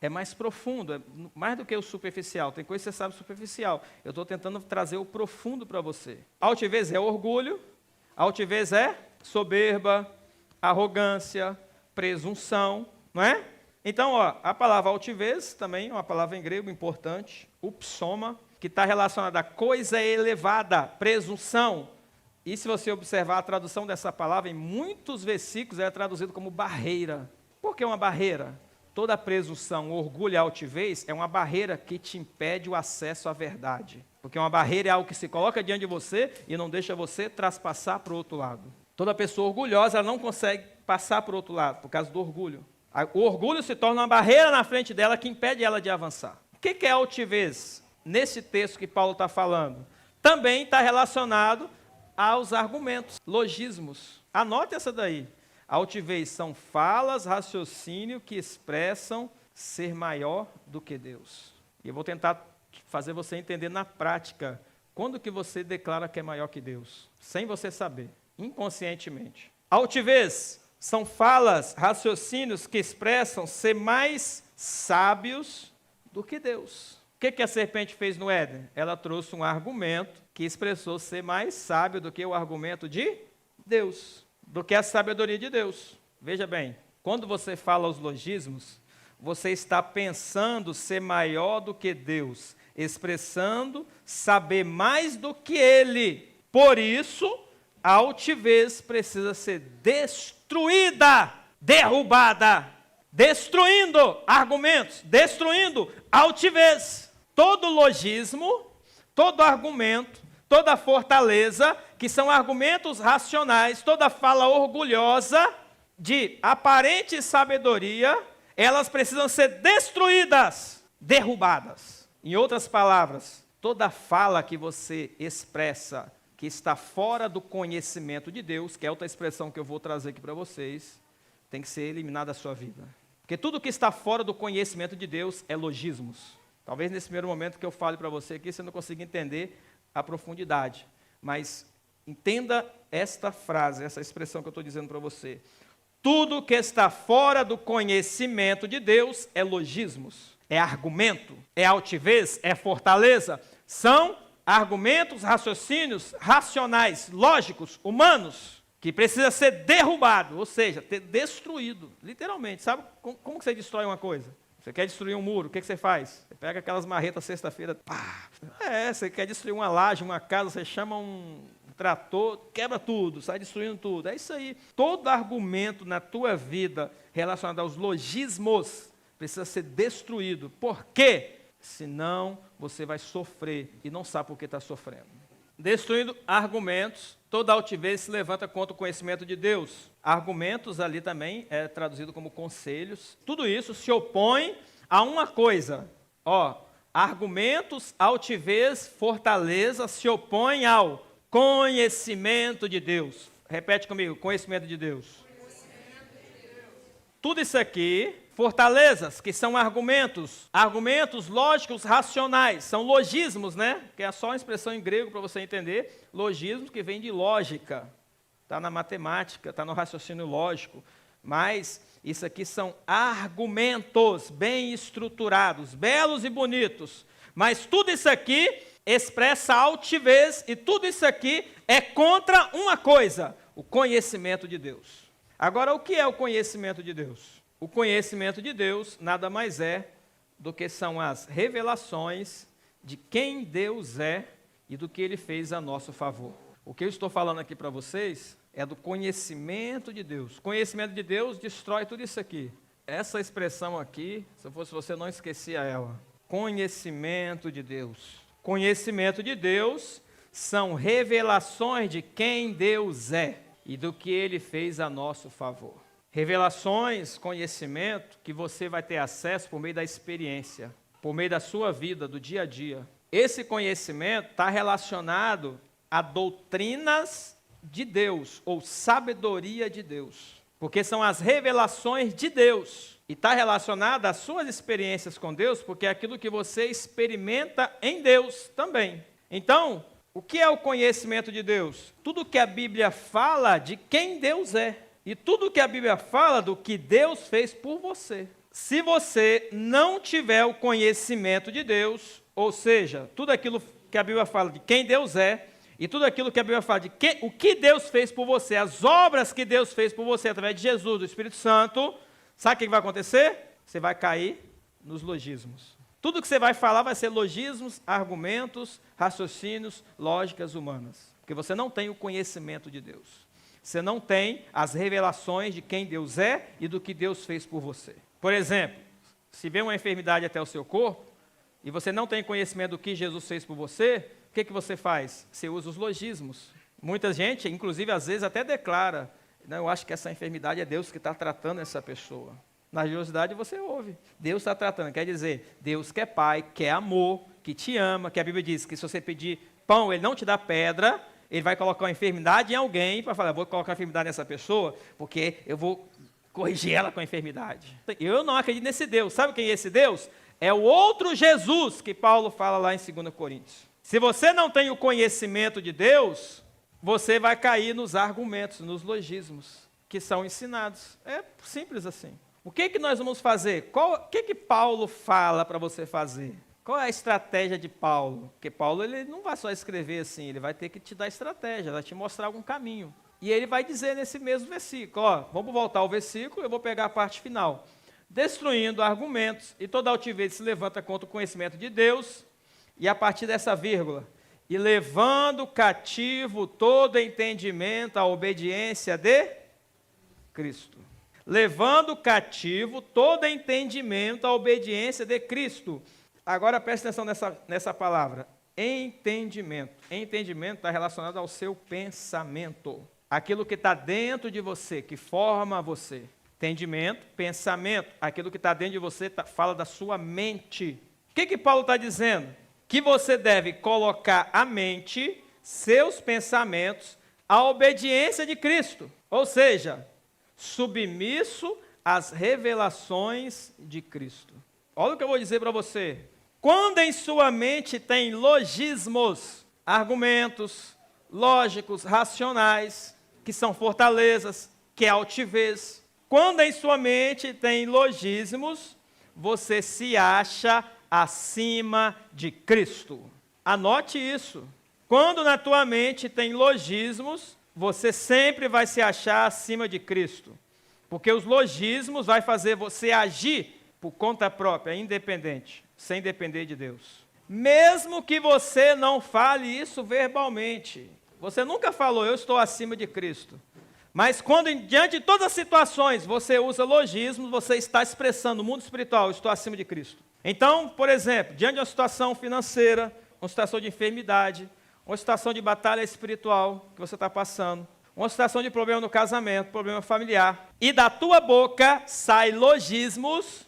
É mais profundo, é mais do que o superficial. Tem coisa que você sabe superficial. Eu estou tentando trazer o profundo para você. Altivez é orgulho, altivez é soberba, arrogância, presunção, não é? Então, a palavra altivez também é uma palavra em grego importante, upsoma, que está relacionada a coisa elevada, presunção. E se você observar a tradução dessa palavra, em muitos versículos é traduzido como barreira. Por que uma barreira? Toda presunção, orgulho e altivez é uma barreira que te impede o acesso à verdade. Porque uma barreira é algo que se coloca diante de você e não deixa você traspassar para o outro lado. Toda pessoa orgulhosa ela não consegue passar para o outro lado, por causa do orgulho. O orgulho se torna uma barreira na frente dela que impede ela de avançar. O que é altivez? Nesse texto que Paulo está falando, também está relacionado aos argumentos, logismos. Anote essa daí. Altivez são falas, raciocínio que expressam ser maior do que Deus. E eu vou tentar fazer você entender na prática quando que você declara que é maior que Deus, sem você saber, inconscientemente. Altivez são falas, raciocínios que expressam ser mais sábios do que Deus. O que a serpente fez no Éden? Ela trouxe um argumento que expressou ser mais sábio do que o argumento de Deus, do que a sabedoria de Deus. Veja bem, quando você fala os logismos, você está pensando ser maior do que Deus, expressando saber mais do que Ele. Por isso, a altivez precisa ser destruída, derrubada, destruindo argumentos, destruindo altivez. Todo logismo, todo argumento, toda fortaleza, que são argumentos racionais, toda fala orgulhosa de aparente sabedoria, elas precisam ser destruídas, derrubadas. Em outras palavras, toda fala que você expressa que está fora do conhecimento de Deus, que é outra expressão que eu vou trazer aqui para vocês, tem que ser eliminada da sua vida. Porque tudo que está fora do conhecimento de Deus é logismos. Talvez nesse primeiro momento que eu fale para você aqui, você não consiga entender a profundidade. Mas Entenda esta frase, essa expressão que eu estou dizendo para você. Tudo que está fora do conhecimento de Deus é logismos, é argumento, é altivez, é fortaleza. São argumentos, raciocínios racionais, lógicos, humanos, que precisa ser derrubado, ou seja, destruído, literalmente. Sabe como que você destrói uma coisa? Você quer destruir um muro, o que você faz? Você pega aquelas marretas sexta-feira, pá. Você quer destruir uma laje, uma casa, você chama um trator, quebra tudo, sai destruindo tudo. É isso aí. Todo argumento na tua vida relacionado aos logismos precisa ser destruído. Por quê? Senão você vai sofrer e não sabe por que está sofrendo. Destruindo argumentos, toda altivez se levanta contra o conhecimento de Deus. Argumentos ali também é traduzido como conselhos. Tudo isso se opõe a uma coisa. Argumentos, altivez, fortaleza se opõem ao conhecimento de Deus. Repete comigo, conhecimento de Deus. Tudo isso aqui, fortalezas, que são argumentos lógicos, racionais, são logismos, né? Que é só uma expressão em grego para você entender. Logismos que vem de lógica, está na matemática, está no raciocínio lógico. Mas isso aqui são argumentos bem estruturados, belos e bonitos. Mas tudo isso aqui expressa altivez e tudo isso aqui é contra uma coisa, o conhecimento de Deus. Agora, o que é o conhecimento de Deus? O conhecimento de Deus nada mais é do que são as revelações de quem Deus é e do que Ele fez a nosso favor. O que eu estou falando aqui para vocês é do conhecimento de Deus. Conhecimento de Deus destrói tudo isso aqui. Essa expressão aqui, se eu fosse você, não esquecia ela. Conhecimento de Deus. Conhecimento de Deus são revelações de quem Deus é e do que Ele fez a nosso favor. Revelações, conhecimento que você vai ter acesso por meio da experiência, por meio da sua vida, do dia a dia. Esse conhecimento está relacionado a doutrinas de Deus, ou sabedoria de Deus, porque são as revelações de Deus, e está relacionado às suas experiências com Deus, porque é aquilo que você experimenta em Deus também. Então, o que é o conhecimento de Deus? Tudo que a Bíblia fala de quem Deus é, e tudo que a Bíblia fala do que Deus fez por você. Se você não tiver o conhecimento de Deus, ou seja, tudo aquilo que a Bíblia fala de quem Deus é, e tudo aquilo que a Bíblia fala de o que Deus fez por você, as obras que Deus fez por você através de Jesus, do Espírito Santo, sabe o que vai acontecer? Você vai cair nos logismos. Tudo que você vai falar vai ser logismos, argumentos, raciocínios, lógicas humanas. Porque você não tem o conhecimento de Deus. Você não tem as revelações de quem Deus é e do que Deus fez por você. Por exemplo, se vem uma enfermidade até o seu corpo, e você não tem conhecimento do que Jesus fez por você, o que você faz? Você usa os logismos. Muita gente, inclusive, às vezes até declara, não, eu acho que essa enfermidade é Deus que está tratando essa pessoa. Na religiosidade você ouve, Deus está tratando, quer dizer, Deus que é Pai, que é amor, que te ama, que a Bíblia diz que se você pedir pão, Ele não te dá pedra, Ele vai colocar uma enfermidade em alguém, para falar, vou colocar a enfermidade nessa pessoa, porque eu vou corrigir ela com a enfermidade. Eu não acredito nesse Deus. Sabe quem é esse Deus? É o outro Jesus que Paulo fala lá em 2 Coríntios. Se você não tem o conhecimento de Deus, você vai cair nos argumentos, nos logismos que são ensinados. É simples assim. O que nós vamos fazer? O que Paulo fala para você fazer? Qual é a estratégia de Paulo? Porque Paulo ele não vai só escrever assim, ele vai ter que te dar estratégia, vai te mostrar algum caminho. E ele vai dizer nesse mesmo versículo, vamos voltar ao versículo, eu vou pegar a parte final. Destruindo argumentos, e toda altivez se levanta contra o conhecimento de Deus, e a partir dessa vírgula, e levando cativo todo entendimento à obediência de Cristo. Levando cativo todo entendimento à obediência de Cristo. Agora preste atenção nessa palavra, entendimento. Entendimento está relacionado ao seu pensamento. Aquilo que está dentro de você, que forma você. Entendimento, pensamento, aquilo que está dentro de você fala da sua mente. O que Paulo está dizendo? Que você deve colocar a mente, seus pensamentos, à obediência de Cristo. Ou seja, submisso às revelações de Cristo. Olha o que eu vou dizer para você. Quando em sua mente tem logismos, argumentos, lógicos, racionais, que são fortalezas, que é altivez. Quando em sua mente tem logismos, você se acha acima de Cristo. Anote isso. Quando na tua mente tem logismos, você sempre vai se achar acima de Cristo. Porque os logismos vai fazer você agir por conta própria, independente, sem depender de Deus. Mesmo que você não fale isso verbalmente. Você nunca falou, eu estou acima de Cristo. Mas quando, diante de todas as situações, você usa logismos, você está expressando no mundo espiritual, eu estou acima de Cristo. Então, por exemplo, diante de uma situação financeira, uma situação de enfermidade, uma situação de batalha espiritual que você está passando, uma situação de problema no casamento, problema familiar, e da tua boca sai logismos,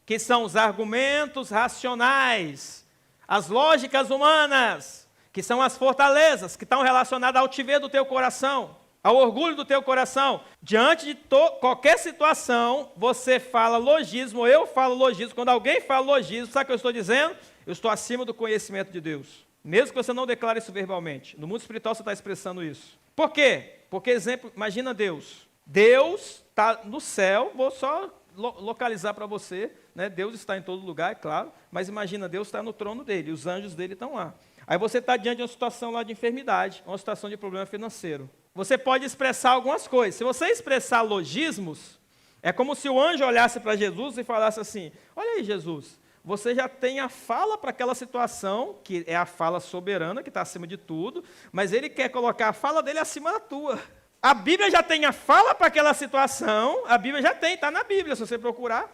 que são os argumentos racionais, as lógicas humanas, que são as fortalezas, que estão relacionadas ao altivez do teu coração, ao orgulho do teu coração. Diante de qualquer situação, você fala logismo, eu falo logismo. Quando alguém fala logismo, sabe o que eu estou dizendo? Eu estou acima do conhecimento de Deus. Mesmo que você não declare isso verbalmente. No mundo espiritual você está expressando isso. Por quê? Porque, exemplo, imagina Deus. Deus está no céu, vou só localizar para você, né? Deus está em todo lugar, é claro, mas imagina, Deus está no trono dele, os anjos dele estão lá. Aí você está diante de uma situação lá de enfermidade, uma situação de problema financeiro. Você pode expressar algumas coisas. Se você expressar logismos, é como se o anjo olhasse para Jesus e falasse assim, olha aí, Jesus, você já tem a fala para aquela situação, que é a fala soberana, que está acima de tudo, mas ele quer colocar a fala dele acima da tua. A Bíblia já tem a fala para aquela situação, a Bíblia já tem, está na Bíblia, se você procurar,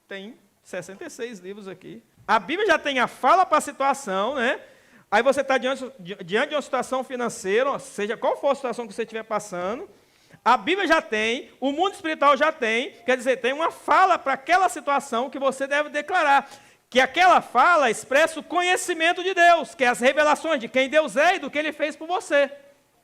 tem 66 livros aqui. A Bíblia já tem a fala para a situação, né? Aí você está diante de uma situação financeira, seja qual for a situação que você estiver passando, a Bíblia já tem, o mundo espiritual já tem, quer dizer, tem uma fala para aquela situação que você deve declarar, que aquela fala expressa o conhecimento de Deus, que é as revelações de quem Deus é e do que Ele fez por você.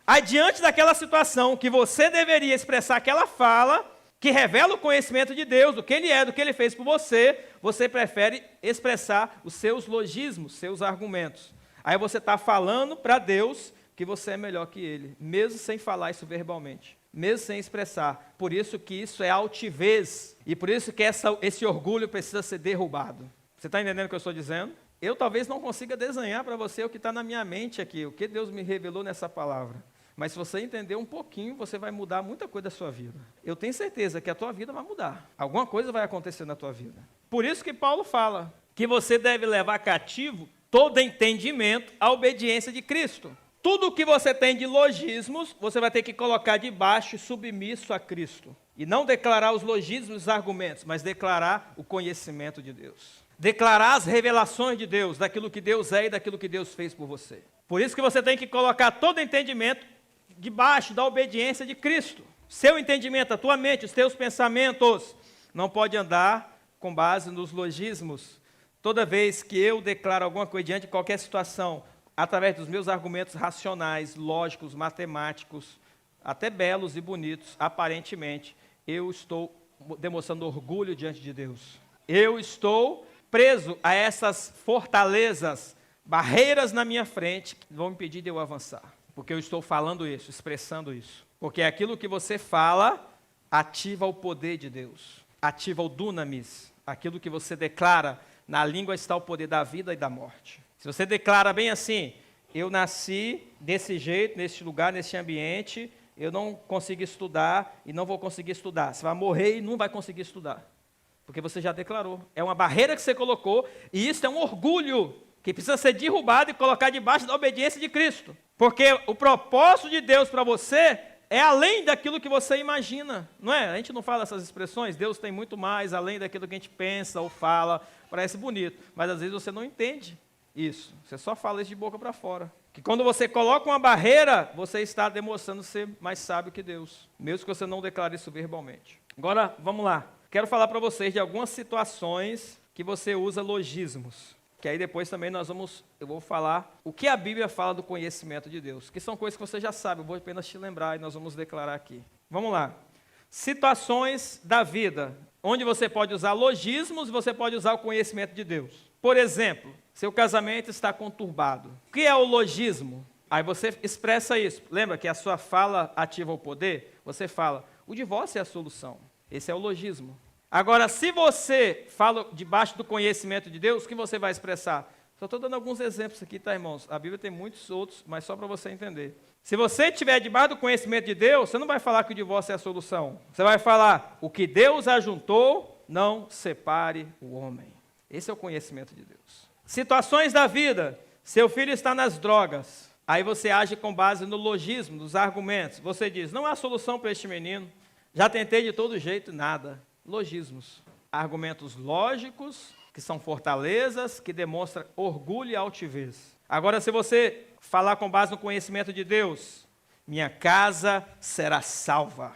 Aí, diante daquela situação que você deveria expressar aquela fala, que revela o conhecimento de Deus, do que Ele é, do que Ele fez por você, você prefere expressar os seus logismos, seus argumentos. Aí você está falando para Deus que você é melhor que Ele, mesmo sem falar isso verbalmente, mesmo sem expressar. Por isso que isso é altivez, e por isso que esse orgulho precisa ser derrubado. Você está entendendo o que eu estou dizendo? Eu talvez não consiga desenhar para você o que está na minha mente aqui, o que Deus me revelou nessa palavra. Mas se você entender um pouquinho, você vai mudar muita coisa da sua vida. Eu tenho certeza que a tua vida vai mudar. Alguma coisa vai acontecer na tua vida. Por isso que Paulo fala que você deve levar cativo todo entendimento à obediência de Cristo. Tudo o que você tem de logismos, você vai ter que colocar debaixo e submisso a Cristo. E não declarar os logismos e os argumentos, mas declarar o conhecimento de Deus. Declarar as revelações de Deus, daquilo que Deus é e daquilo que Deus fez por você. Por isso que você tem que colocar todo entendimento debaixo da obediência de Cristo. Seu entendimento, a tua mente, os teus pensamentos, não pode andar com base nos logismos. Toda vez que eu declaro alguma coisa diante de qualquer situação, através dos meus argumentos racionais, lógicos, matemáticos, até belos e bonitos, aparentemente, eu estou demonstrando orgulho diante de Deus. Eu estou preso a essas fortalezas, barreiras na minha frente, que vão impedir de eu avançar. Porque eu estou falando isso, expressando isso. Porque aquilo que você fala ativa o poder de Deus, ativa o dunamis. Aquilo que você declara, na língua está o poder da vida e da morte. Se você declara bem assim, eu nasci desse jeito, nesse lugar, nesse ambiente, eu não consigo estudar e não vou conseguir estudar. Você vai morrer e não vai conseguir estudar. Porque você já declarou. É uma barreira que você colocou e isso é um orgulho que precisa ser derrubado e colocar debaixo da obediência de Cristo. Porque o propósito de Deus para você é além daquilo que você imagina, não é? A gente não fala essas expressões, Deus tem muito mais além daquilo que a gente pensa ou fala, parece bonito, mas às vezes você não entende isso, você só fala isso de boca para fora. Que quando você coloca uma barreira, você está demonstrando ser mais sábio que Deus, mesmo que você não declare isso verbalmente. Agora, vamos lá, quero falar para vocês de algumas situações que você usa logismos. Que aí depois também eu vou falar o que a Bíblia fala do conhecimento de Deus, que são coisas que você já sabe, eu vou apenas te lembrar e nós vamos declarar aqui. Vamos lá. Situações da vida, onde você pode usar logismos, você pode usar o conhecimento de Deus. Por exemplo, seu casamento está conturbado. O que é o logismo? Aí você expressa isso. Lembra que a sua fala ativa o poder? Você fala, o divórcio é a solução. Esse é o logismo. Agora, se você fala debaixo do conhecimento de Deus, o que você vai expressar? Só estou dando alguns exemplos aqui, tá, irmãos? A Bíblia tem muitos outros, mas só para você entender. Se você estiver debaixo do conhecimento de Deus, você não vai falar que o divórcio é a solução. Você vai falar, o que Deus ajuntou, não separe o homem. Esse é o conhecimento de Deus. Situações da vida, seu filho está nas drogas. Aí você age com base no logismo, nos argumentos. Você diz, não há solução para este menino. Já tentei de todo jeito, nada. Logismos. Argumentos lógicos, que são fortalezas, que demonstram orgulho e altivez. Agora, se você falar com base no conhecimento de Deus, minha casa será salva.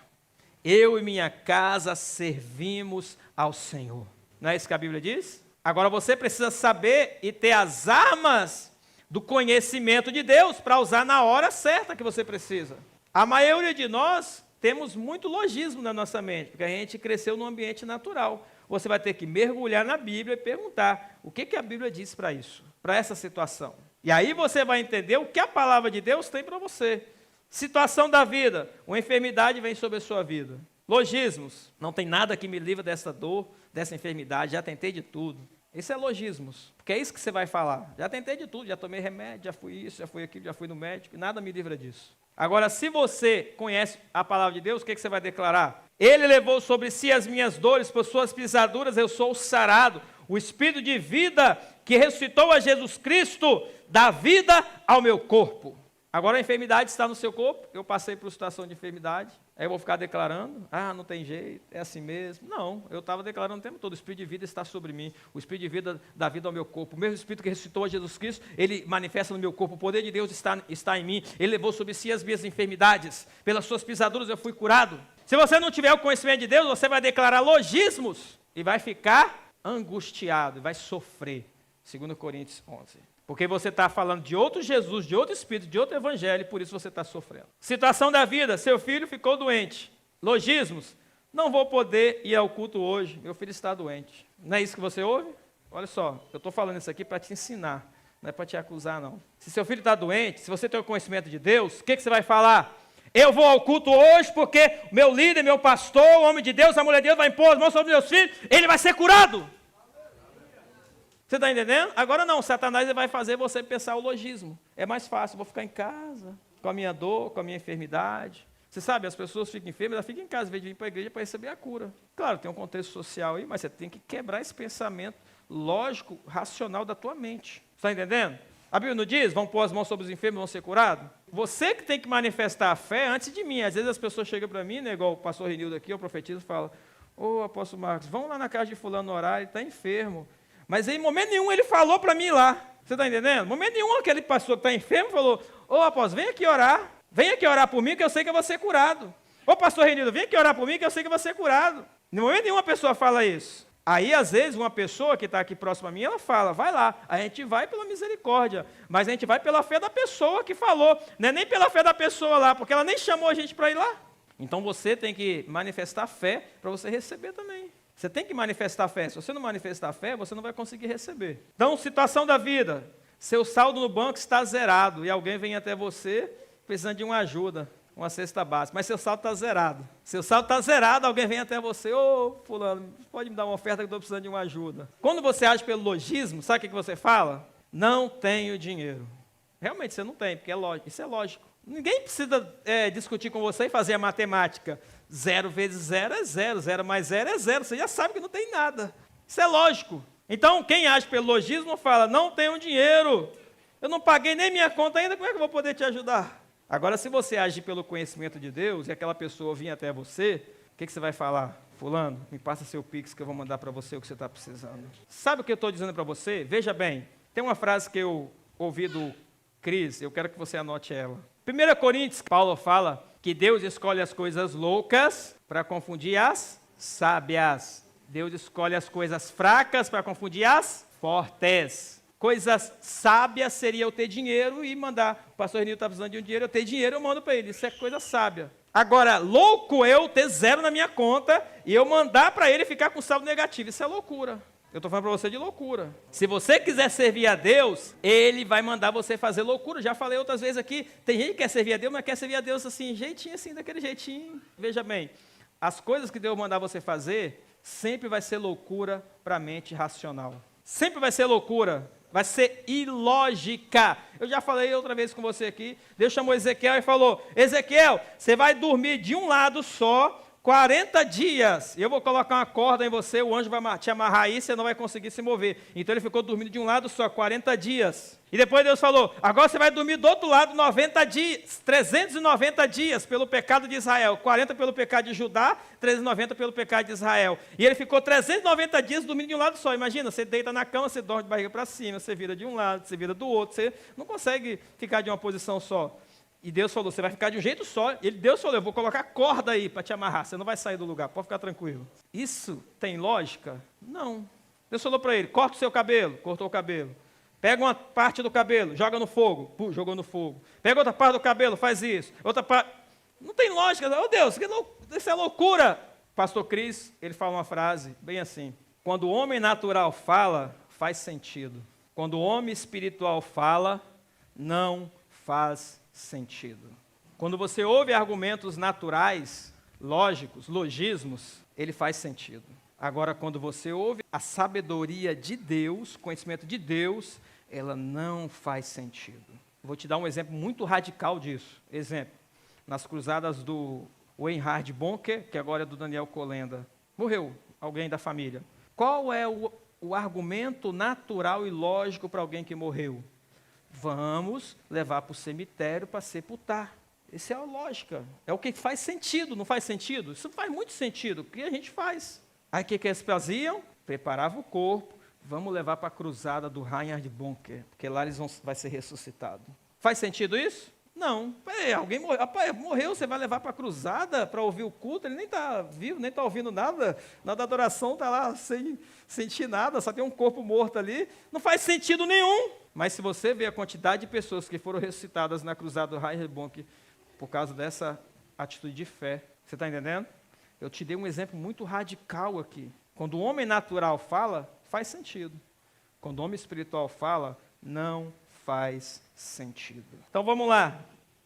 Eu e minha casa servimos ao Senhor. Não é isso que a Bíblia diz? Agora você precisa saber e ter as armas do conhecimento de Deus para usar na hora certa que você precisa. A maioria de nós temos muito logismo na nossa mente, porque a gente cresceu num ambiente natural. Você vai ter que mergulhar na Bíblia e perguntar o que a Bíblia diz para isso, para essa situação. E aí você vai entender o que a palavra de Deus tem para você. Situação da vida, uma enfermidade vem sobre a sua vida. Logismos, não tem nada que me livre dessa dor, dessa enfermidade, já tentei de tudo. Isso é logismos, porque é isso que você vai falar. Já tentei de tudo, já tomei remédio, já fui isso, já fui aquilo, já fui no médico, e nada me livra disso. Agora, se você conhece a palavra de Deus, o que você vai declarar? Ele levou sobre si as minhas dores, por suas pisaduras eu sou sarado. O Espírito de vida que ressuscitou a Jesus Cristo dá vida ao meu corpo. Agora a enfermidade está no seu corpo, eu passei por situação de enfermidade, aí eu vou ficar declarando, não tem jeito, é assim mesmo. Não, eu estava declarando o tempo todo, o Espírito de vida está sobre mim, o Espírito de vida dá vida ao meu corpo. O mesmo Espírito que ressuscitou a Jesus Cristo, ele manifesta no meu corpo, o poder de Deus está em mim, ele levou sobre si as minhas enfermidades, pelas suas pisaduras eu fui curado. Se você não tiver o conhecimento de Deus, você vai declarar logismos e vai ficar angustiado, vai sofrer. 2 Coríntios 11. Porque você está falando de outro Jesus, de outro Espírito, de outro Evangelho, e por isso você está sofrendo. Situação da vida, seu filho ficou doente. Logismos, não vou poder ir ao culto hoje, meu filho está doente. Não é isso que você ouve? Olha só, eu estou falando isso aqui para te ensinar, não é para te acusar não. Se seu filho está doente, se você tem o conhecimento de Deus, o que você vai falar? Eu vou ao culto hoje porque meu líder, meu pastor, o homem de Deus, a mulher de Deus vai impor as mãos sobre meus filhos, ele vai ser curado. Você está entendendo? Agora não, Satanás vai fazer você pensar o logismo. É mais fácil, vou ficar em casa, com a minha dor, com a minha enfermidade. Você sabe, as pessoas ficam enfermas, elas ficam em casa, em vez de vir para a igreja para receber a cura. Claro, tem um contexto social aí, mas você tem que quebrar esse pensamento lógico, racional da tua mente. Está entendendo? A Bíblia não diz, vão pôr as mãos sobre os enfermos e vão ser curados? Você que tem que manifestar a fé antes de mim. Às vezes as pessoas chegam para mim, né, igual o pastor Renildo aqui, eu profetizo e falo, apóstolo Marcos, vamos lá na casa de fulano orar, ele está enfermo. Mas em momento nenhum ele falou para mim lá. Você está entendendo? Em momento nenhum aquele pastor que está enfermo falou, apóstolo, vem aqui orar por mim que eu sei que eu vou ser curado. Pastor Renildo, vem aqui orar por mim que eu sei que eu vou ser curado. Em momento nenhum a pessoa fala isso. Aí, às vezes, uma pessoa que está aqui próxima a mim, ela fala, vai lá. A gente vai pela misericórdia, mas a gente vai pela fé da pessoa que falou. Não é nem pela fé da pessoa lá, porque ela nem chamou a gente para ir lá. Então, você tem que manifestar fé para você receber também. Você tem que manifestar fé. Se você não manifestar fé, você não vai conseguir receber. Então, situação da vida. Seu saldo no banco está zerado e alguém vem até você precisando de uma ajuda, uma cesta básica. Mas seu saldo está zerado. Seu saldo está zerado, alguém vem até você. Fulano, pode me dar uma oferta que eu estou precisando de uma ajuda. Quando você age pelo logismo, sabe o que você fala? Não tenho dinheiro. Realmente você não tem, porque é lógico. Isso é lógico. Ninguém precisa discutir com você e fazer a matemática. 0 vezes 0 é 0, 0 mais 0 é 0. Você já sabe que não tem nada. Isso é lógico. Então, quem age pelo logismo fala, não tenho dinheiro. Eu não paguei nem minha conta ainda, como é que eu vou poder te ajudar? Agora, se você agir pelo conhecimento de Deus e aquela pessoa vir até você, o que você vai falar? Fulano, me passa seu Pix que eu vou mandar para você o que você está precisando. Sabe o que eu estou dizendo para você? Veja bem, tem uma frase que eu ouvi do Cris, eu quero que você anote ela. 1 Coríntios, Paulo fala que Deus escolhe as coisas loucas para confundir as sábias. Deus escolhe as coisas fracas para confundir as fortes. Coisas sábias seria eu ter dinheiro e mandar. O pastor Renildo está precisando de um dinheiro, eu ter dinheiro, eu mando para ele. Isso é coisa sábia. Agora, louco eu ter 0 na minha conta e eu mandar para ele ficar com saldo negativo. Isso é loucura. Eu estou falando para você de loucura. Se você quiser servir a Deus, Ele vai mandar você fazer loucura. Já falei outras vezes aqui, tem gente que quer servir a Deus, mas quer servir a Deus assim, jeitinho assim, daquele jeitinho. Veja bem, as coisas que Deus mandar você fazer, sempre vai ser loucura para a mente racional. Sempre vai ser loucura, vai ser ilógica. Eu já falei outra vez com você aqui, Deus chamou Ezequiel e falou, Ezequiel, você vai dormir de um lado só, 40 dias, e eu vou colocar uma corda em você, o anjo vai te amarrar aí, você não vai conseguir se mover. Então ele ficou dormindo de um lado só, 40 dias. E depois Deus falou, agora você vai dormir do outro lado 90 dias, 390 dias pelo pecado de Israel, 40 pelo pecado de Judá, 390 pelo pecado de Israel. E ele ficou 390 dias dormindo de um lado só. Imagina, você deita na cama, você dorme de barriga para cima, você vira de um lado, você vira do outro, você não consegue ficar de uma posição só. E Deus falou, você vai ficar de um jeito só. Deus falou, eu vou colocar corda aí para te amarrar, você não vai sair do lugar, pode ficar tranquilo. Isso tem lógica? Não. Deus falou para ele, corta o seu cabelo, cortou o cabelo. Pega uma parte do cabelo, joga no fogo, jogou no fogo. Pega outra parte do cabelo, faz isso. Outra parte... Não tem lógica, oh Deus, isso é loucura. Pastor Cris, ele fala uma frase bem assim, quando o homem natural fala, faz sentido. Quando o homem espiritual fala, não faz sentido. Quando você ouve argumentos naturais, lógicos, logismos, ele faz sentido. Agora, quando você ouve a sabedoria de Deus, conhecimento de Deus, ela não faz sentido. Vou te dar um exemplo muito radical disso. Exemplo, nas cruzadas do Reinhard Bonke, que agora é do Daniel Kolenda, morreu alguém da família. Qual é o argumento natural e lógico para alguém que morreu? Vamos levar para o cemitério para sepultar. Essa é a lógica. É o que faz sentido, não faz sentido? Isso faz muito sentido, o que a gente faz. Aí o que eles faziam? Preparavam o corpo, vamos levar para a cruzada do Reinhard Bonke, porque lá vai ser ressuscitado. Faz sentido isso? Não. Alguém morreu. Rapaz, morreu, você vai levar para a cruzada para ouvir o culto, ele nem está vivo, nem está ouvindo nada, na adoração está lá sem sentir nada, só tem um corpo morto ali. Não faz sentido nenhum. Mas se você vê a quantidade de pessoas que foram ressuscitadas na cruzada do Reinhard Bonke por causa dessa atitude de fé, você está entendendo? Eu te dei um exemplo muito radical aqui. Quando o homem natural fala, faz sentido. Quando o homem espiritual fala, não faz sentido. Então vamos lá.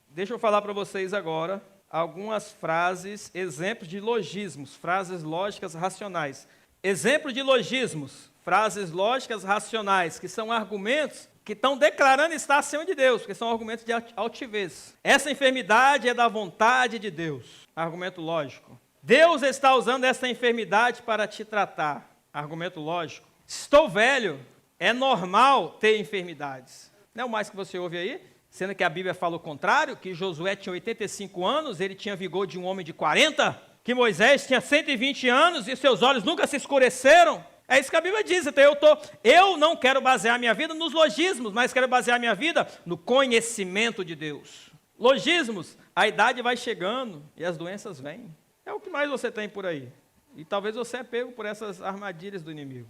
Deixa eu falar para vocês agora algumas frases, exemplos de logismos, frases lógicas racionais. Exemplo de logismos, frases lógicas racionais, que são argumentos que estão declarando estar acima de Deus, porque são argumentos de altivez. Essa enfermidade é da vontade de Deus. Argumento lógico. Deus está usando essa enfermidade para te tratar. Argumento lógico. Estou velho, é normal ter enfermidades. Não é o mais que você ouve aí? Sendo que a Bíblia fala o contrário, que Josué tinha 85 anos, ele tinha vigor de um homem de 40, que Moisés tinha 120 anos e seus olhos nunca se escureceram. É isso que a Bíblia diz. Então eu não quero basear minha vida nos logismos, mas quero basear minha vida no conhecimento de Deus. Logismos, a idade vai chegando e as doenças vêm. É o que mais você tem por aí. E talvez você é pego por essas armadilhas do inimigo.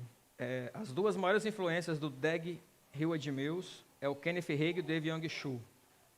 As duas maiores influências do Dag Heward-Mills é o Kenneth Hagin e o David Young Cho.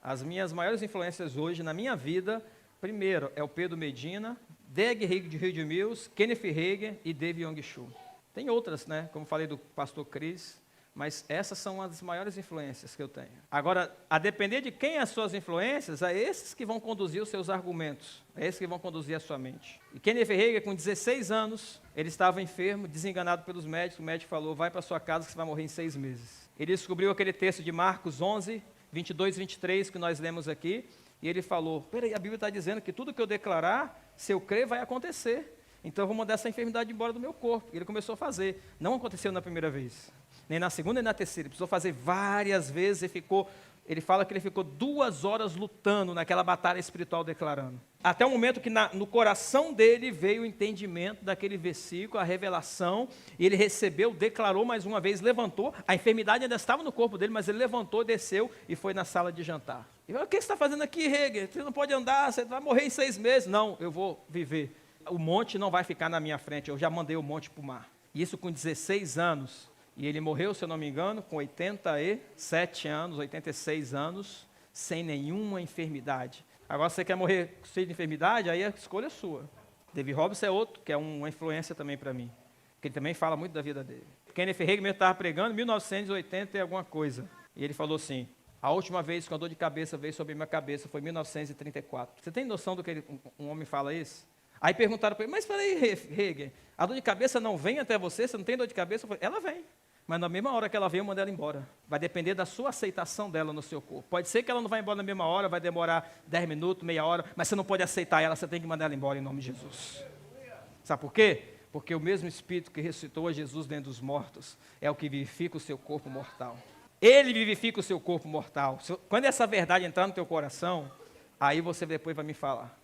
As minhas maiores influências hoje na minha vida, primeiro é o Pedro Medina, Dag Heward-Mills, Kenneth Hagin e David Young Cho. Tem outras, né? Como falei do pastor Cris, mas essas são as maiores influências que eu tenho. Agora, a depender de quem as suas influências, é esses que vão conduzir os seus argumentos, é esses que vão conduzir a sua mente. E Kenneth Hagin, com 16 anos, ele estava enfermo, desenganado pelos médicos, o médico falou, vai para sua casa que você vai morrer em 6 meses. Ele descobriu aquele texto de Marcos 11, 22 e 23, que nós lemos aqui, e ele falou, peraí, a Bíblia está dizendo que tudo que eu declarar, se eu crer, vai acontecer. Então eu vou mandar essa enfermidade embora do meu corpo. E ele começou a fazer. Não aconteceu na primeira vez, nem na segunda, nem na terceira. Ele precisou fazer várias vezes e ele fala que ele ficou 2 horas lutando naquela batalha espiritual declarando. Até o momento que no coração dele veio o entendimento daquele versículo, a revelação, e ele recebeu, declarou mais uma vez, levantou, a enfermidade ainda estava no corpo dele, mas ele levantou, desceu e foi na sala de jantar. E falou, o que você está fazendo aqui, Hagin? Você não pode andar, você vai morrer em 6 meses. Não, eu vou viver. O monte não vai ficar na minha frente, eu já mandei o monte para o mar. Isso com 16 anos. E ele morreu, se eu não me engano, com 87 anos, 86 anos, sem nenhuma enfermidade. Agora, se você quer morrer sem enfermidade, aí a escolha é sua. David Robson é outro, que é uma influência também para mim. Porque ele também fala muito da vida dele. Kenneth Hagin estava pregando em 1980 e alguma coisa. E ele falou assim, a última vez que a dor de cabeça veio sobre minha cabeça foi em 1934. Você tem noção do que um homem fala isso? Aí perguntaram para ele, mas peraí, Hagin, a dor de cabeça não vem até você? Você não tem dor de cabeça? Eu falei, ela vem. Mas na mesma hora que ela vem, eu mando ela embora. Vai depender da sua aceitação dela no seu corpo. Pode ser que ela não vá embora na mesma hora, vai demorar 10 minutos, meia hora, mas você não pode aceitar ela, você tem que mandar ela embora em nome de Jesus. Sabe por quê? Porque o mesmo Espírito que ressuscitou a Jesus dentre dos mortos é o que vivifica o seu corpo mortal. Ele vivifica o seu corpo mortal. Quando essa verdade entrar no teu coração, aí você depois vai me falar.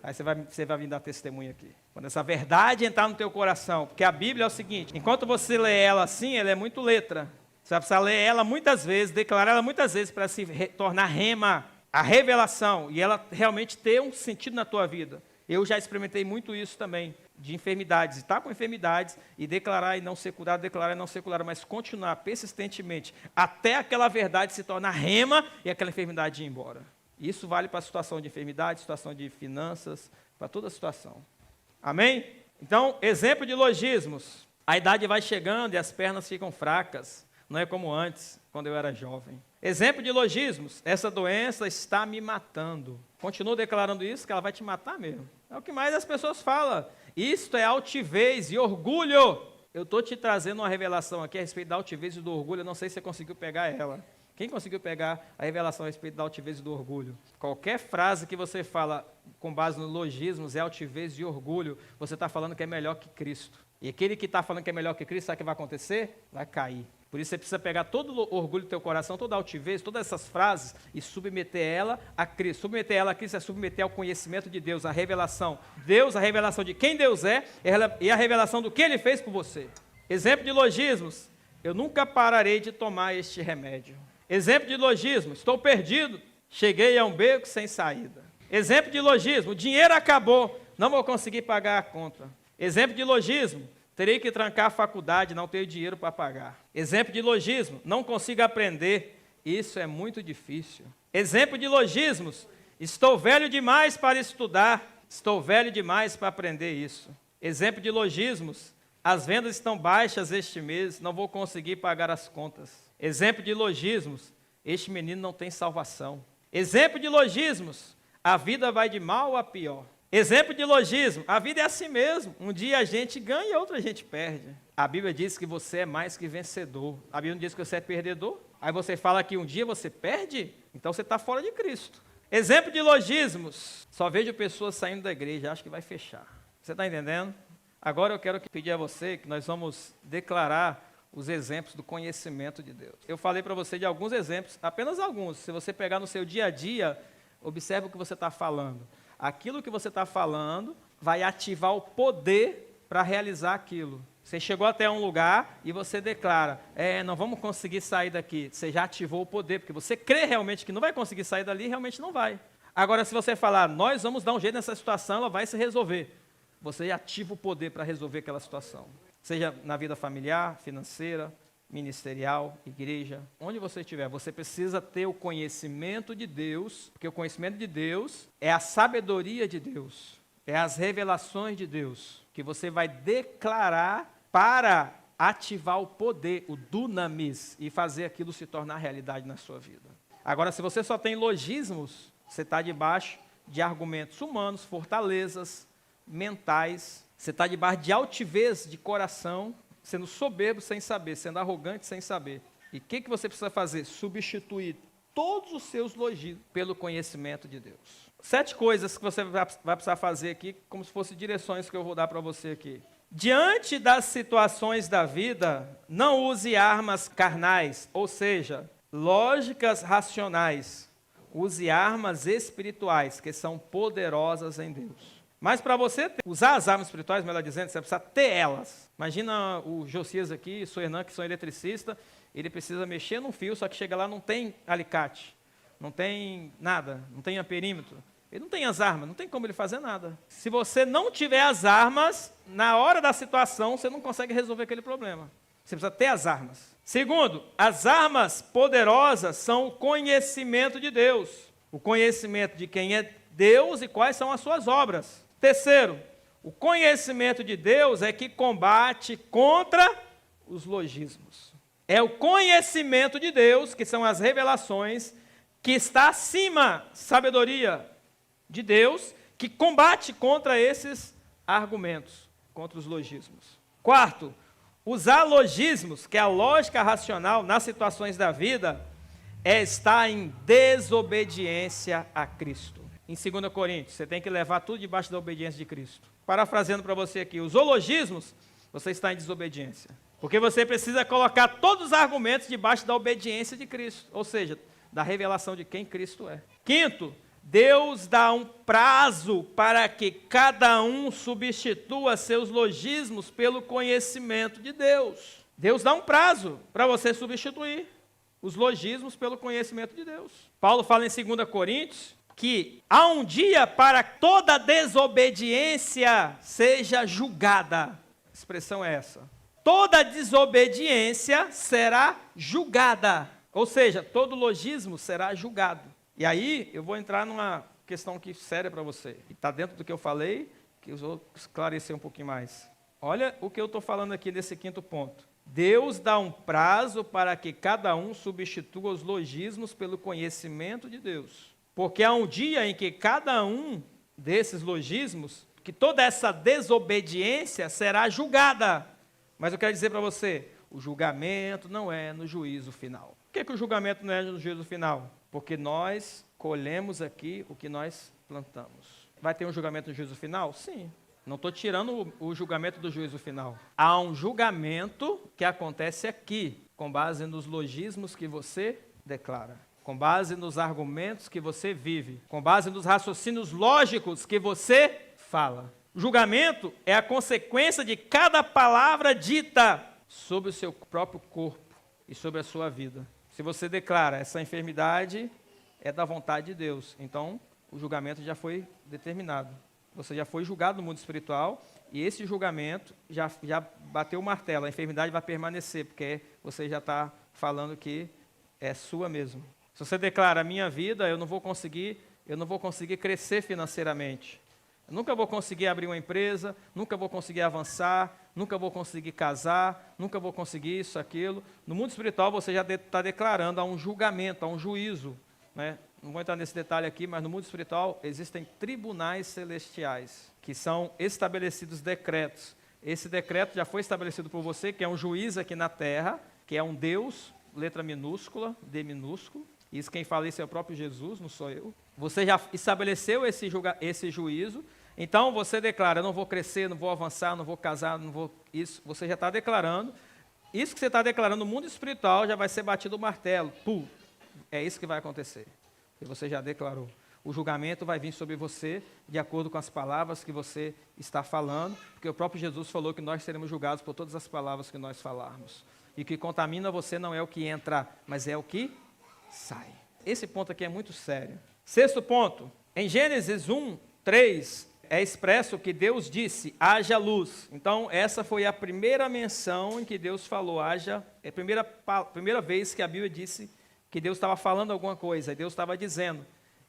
Aí você vai vir dar testemunho aqui. Quando essa verdade entrar no teu coração, porque a Bíblia é o seguinte, enquanto você lê ela assim, ela é muito letra. Você vai precisar ler ela muitas vezes, declarar ela muitas vezes para se tornar rema, a revelação, e ela realmente ter um sentido na tua vida. Eu já experimentei muito isso também, de enfermidades, estar com enfermidades e declarar e não ser curado, declarar e não ser curado, mas continuar persistentemente até aquela verdade se tornar rema e aquela enfermidade ir embora. Isso vale para a situação de enfermidade, situação de finanças, para toda a situação. Amém? Então, exemplo de logismos. A idade vai chegando e as pernas ficam fracas. Não é como antes, quando eu era jovem. Exemplo de logismos. Essa doença está me matando. Continua declarando isso, que ela vai te matar mesmo. É o que mais as pessoas falam. Isto é altivez e orgulho. Eu estou te trazendo uma revelação aqui a respeito da altivez e do orgulho. Eu não sei se você conseguiu pegar ela. Quem conseguiu pegar a revelação a respeito da altivez e do orgulho? Qualquer frase que você fala com base nos logismos é altivez e orgulho, você está falando que é melhor que Cristo. E aquele que está falando que é melhor que Cristo, sabe o que vai acontecer? Vai cair. Por isso você precisa pegar todo o orgulho do teu coração, toda a altivez, todas essas frases e submeter ela a Cristo. Submeter ela a Cristo é submeter ao conhecimento de Deus, a revelação. Deus, a revelação de quem Deus é e a revelação do que Ele fez por você. Exemplo de logismos. Eu nunca pararei de tomar este remédio. Exemplo de logismo, estou perdido, cheguei a um beco sem saída. Exemplo de logismo, o dinheiro acabou, não vou conseguir pagar a conta. Exemplo de logismo, terei que trancar a faculdade, não tenho dinheiro para pagar. Exemplo de logismo, não consigo aprender, isso é muito difícil. Exemplo de logismos, estou velho demais para estudar, estou velho demais para aprender isso. Exemplo de logismos, as vendas estão baixas este mês, não vou conseguir pagar as contas. Exemplo de logismos, este menino não tem salvação. Exemplo de logismos, a vida vai de mal a pior. Exemplo de logismo, a vida é assim mesmo. Um dia a gente ganha e outro a gente perde. A Bíblia diz que você é mais que vencedor. A Bíblia não diz que você é perdedor. Aí você fala que um dia você perde, então você está fora de Cristo. Exemplo de logismos, só vejo pessoas saindo da igreja, acho que vai fechar. Você está entendendo? Agora eu quero pedir a você que nós vamos declarar os exemplos do conhecimento de Deus. Eu falei para você de alguns exemplos, apenas alguns. Se você pegar no seu dia a dia, observe o que você está falando. Aquilo que você está falando vai ativar o poder para realizar aquilo. Você chegou até um lugar e você declara, não vamos conseguir sair daqui. Você já ativou o poder, porque você crê realmente que não vai conseguir sair dali, realmente não vai. Agora, se você falar, nós vamos dar um jeito nessa situação, ela vai se resolver. Você ativa o poder para resolver aquela situação. Seja na vida familiar, financeira, ministerial, igreja, onde você estiver, você precisa ter o conhecimento de Deus, porque o conhecimento de Deus é a sabedoria de Deus, é as revelações de Deus, que você vai declarar para ativar o poder, o dunamis, e fazer aquilo se tornar realidade na sua vida. Agora, se você só tem logismos, você está debaixo de argumentos humanos, fortalezas mentais, você está debaixo de altivez de coração, sendo soberbo sem saber, sendo arrogante sem saber. E o que você precisa fazer? Substituir todos os seus logismos pelo conhecimento de Deus. 7 coisas que você vai precisar fazer aqui, como se fossem direções que eu vou dar para você aqui. Diante das situações da vida, não use armas carnais, ou seja, lógicas racionais. Use armas espirituais, que são poderosas em Deus. Mas para você usar as armas espirituais, melhor dizendo, você precisa ter elas. Imagina o Josias aqui, o Hernan, que são eletricista, ele precisa mexer num fio, só que chega lá não tem alicate, não tem nada, não tem amperímetro. Ele não tem as armas, não tem como ele fazer nada. Se você não tiver as armas, na hora da situação, você não consegue resolver aquele problema. Você precisa ter as armas. Segundo, as armas poderosas são o conhecimento de Deus. O conhecimento de quem é Deus e quais são as suas obras. Terceiro, o conhecimento de Deus é que combate contra os logismos. É o conhecimento de Deus, que são as revelações, que está acima, sabedoria de Deus, que combate contra esses argumentos, contra os logismos. Quarto, usar logismos, que é a lógica racional nas situações da vida, é estar em desobediência a Cristo. Em 2 Coríntios, você tem que levar tudo debaixo da obediência de Cristo. Parafraseando para você aqui, os logismos, você está em desobediência. Porque você precisa colocar todos os argumentos debaixo da obediência de Cristo, ou seja, da revelação de quem Cristo é. Quinto, Deus dá um prazo para que cada um substitua seus logismos pelo conhecimento de Deus. Deus dá um prazo para você substituir os logismos pelo conhecimento de Deus. Paulo fala em 2 Coríntios que há um dia para toda desobediência seja julgada. A expressão é essa. Toda desobediência será julgada. Ou seja, todo logismo será julgado. E aí eu vou entrar numa questão aqui séria para você. E está dentro do que eu falei, que eu vou esclarecer um pouquinho mais. Olha o que eu estou falando aqui nesse quinto ponto. Deus dá um prazo para que cada um substitua os logismos pelo conhecimento de Deus. Porque há um dia em que cada um desses logismos, que toda essa desobediência será julgada. Mas eu quero dizer para você, o julgamento não é no juízo final. Por que o julgamento não é no juízo final? Porque nós colhemos aqui o que nós plantamos. Vai ter um julgamento no juízo final? Sim. Não estou tirando o julgamento do juízo final. Há um julgamento que acontece aqui, com base nos logismos que você declara, com base nos argumentos que você vive, com base nos raciocínios lógicos que você fala. O julgamento é a consequência de cada palavra dita sobre o seu próprio corpo e sobre a sua vida. Se você declara, essa enfermidade é da vontade de Deus, então o julgamento já foi determinado. Você já foi julgado no mundo espiritual e esse julgamento já bateu o martelo. A enfermidade vai permanecer, porque você já está falando que é sua mesmo. Se você declara, a minha vida, eu não vou conseguir crescer financeiramente. Eu nunca vou conseguir abrir uma empresa, nunca vou conseguir avançar, nunca vou conseguir casar, nunca vou conseguir isso, aquilo. No mundo espiritual você já está declarando, há um julgamento, há um juízo, né? Não vou entrar nesse detalhe aqui, mas no mundo espiritual existem tribunais celestiais, que são estabelecidos decretos. Esse decreto já foi estabelecido por você, que é um juiz aqui na terra, que é um Deus, letra minúscula, D minúsculo. Isso quem fala isso é o próprio Jesus, não sou eu. Você já estabeleceu esse juízo, então você declara, eu não vou crescer, não vou avançar, não vou casar, não vou... Isso, você já está declarando. Isso que você está declarando no mundo espiritual já vai ser batido o martelo. Pum, é isso que vai acontecer. E você já declarou. O julgamento vai vir sobre você de acordo com as palavras que você está falando, porque o próprio Jesus falou que nós seremos julgados por todas as palavras que nós falarmos. E o que contamina você não é o que entra, mas é o que sai. Esse ponto aqui é muito sério. Sexto ponto, em Gênesis 1:3, é expresso que Deus disse, haja luz. Então, essa foi a primeira menção em que Deus falou, haja, é a primeira vez que a Bíblia disse que Deus estava falando alguma coisa, Deus estava dizendo.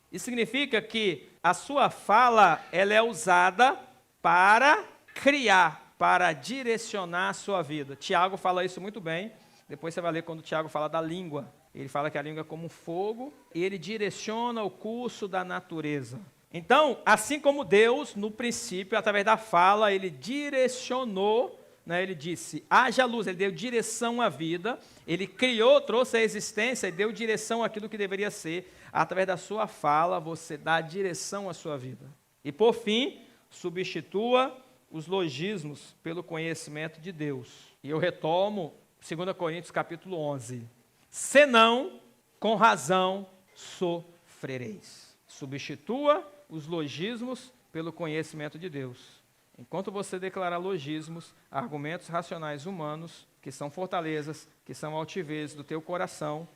Isso significa que a sua fala, ela é usada para criar, para direcionar a sua vida. Tiago fala isso muito bem, depois você vai ler quando Tiago fala da língua. Ele fala que a língua é como um fogo e ele direciona o curso da natureza. Então, assim como Deus, no princípio, através da fala, ele direcionou, né, ele disse, haja luz, ele deu direção à vida, ele criou, trouxe a existência e deu direção àquilo que deveria ser. Através da sua fala, você dá direção à sua vida. E, por fim, substitua os logismos pelo conhecimento de Deus. E eu retomo 2 Coríntios capítulo 11. Senão, com razão, sofrereis. Substitua os logismos pelo conhecimento de Deus. Enquanto você declarar logismos, argumentos racionais humanos, que são fortalezas, que são altivez do teu coração,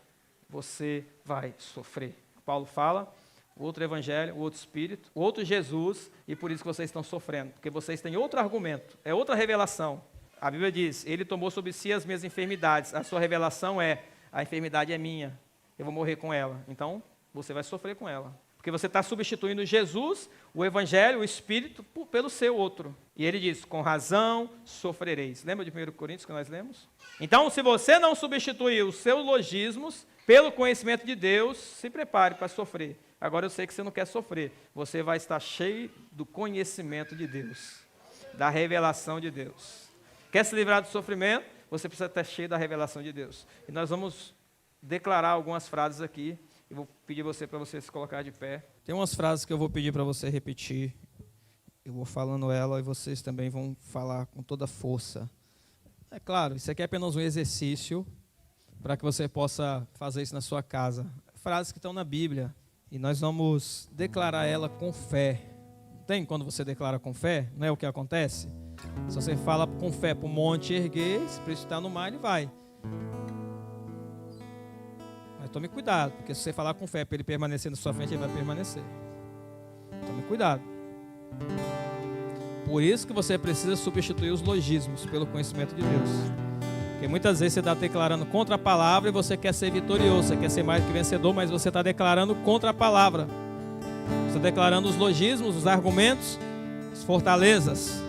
você vai sofrer. Paulo fala, o outro evangelho, o outro espírito, o outro Jesus, e por isso que vocês estão sofrendo, porque vocês têm outro argumento, é outra revelação. A Bíblia diz, ele tomou sobre si as minhas enfermidades, a sua revelação é, a enfermidade é minha, eu vou morrer com ela, então você vai sofrer com ela. Porque você está substituindo Jesus, o Evangelho, o Espírito, pelo seu outro. E ele diz, com razão sofrereis. Lembra de 1 Coríntios que nós lemos? Então, se você não substituir os seus logismos pelo conhecimento de Deus, se prepare para sofrer. Agora eu sei que você não quer sofrer. Você vai estar cheio do conhecimento de Deus, da revelação de Deus. Quer se livrar do sofrimento? Você precisa estar cheio da revelação de Deus. E nós vamos declarar algumas frases aqui. Eu vou pedir para você se colocar de pé. Tem umas frases que eu vou pedir para você repetir. Eu vou falando ela e vocês também vão falar com toda força. É claro, isso aqui é apenas um exercício para que você possa fazer isso na sua casa. Frases que estão na Bíblia. E nós vamos declarar ela com fé. Tem quando você declara com fé? Não é o que acontece? Se você fala com fé para o monte erguer, se precipitar no mar, ele vai. Mas tome cuidado, porque se você falar com fé para ele permanecer na sua frente, ele vai permanecer. Tome cuidado. Por isso que você precisa substituir os logismos pelo conhecimento de Deus. Porque muitas vezes você está declarando contra a palavra e você quer ser vitorioso, você quer ser mais que vencedor, mas você está declarando contra a palavra. Você está declarando os logismos, os argumentos, as fortalezas.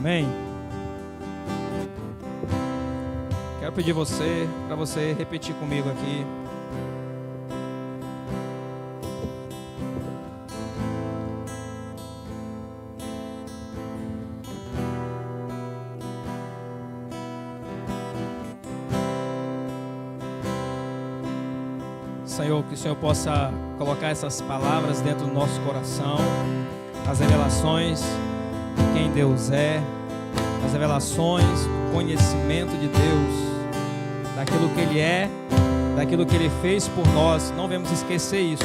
Amém? Quero pedir para você repetir comigo aqui. Senhor, que o Senhor possa colocar essas palavras dentro do nosso coração, as revelações de quem Deus é, as revelações, do conhecimento de Deus, daquilo que Ele é, daquilo que Ele fez por nós. Não devemos esquecer isso.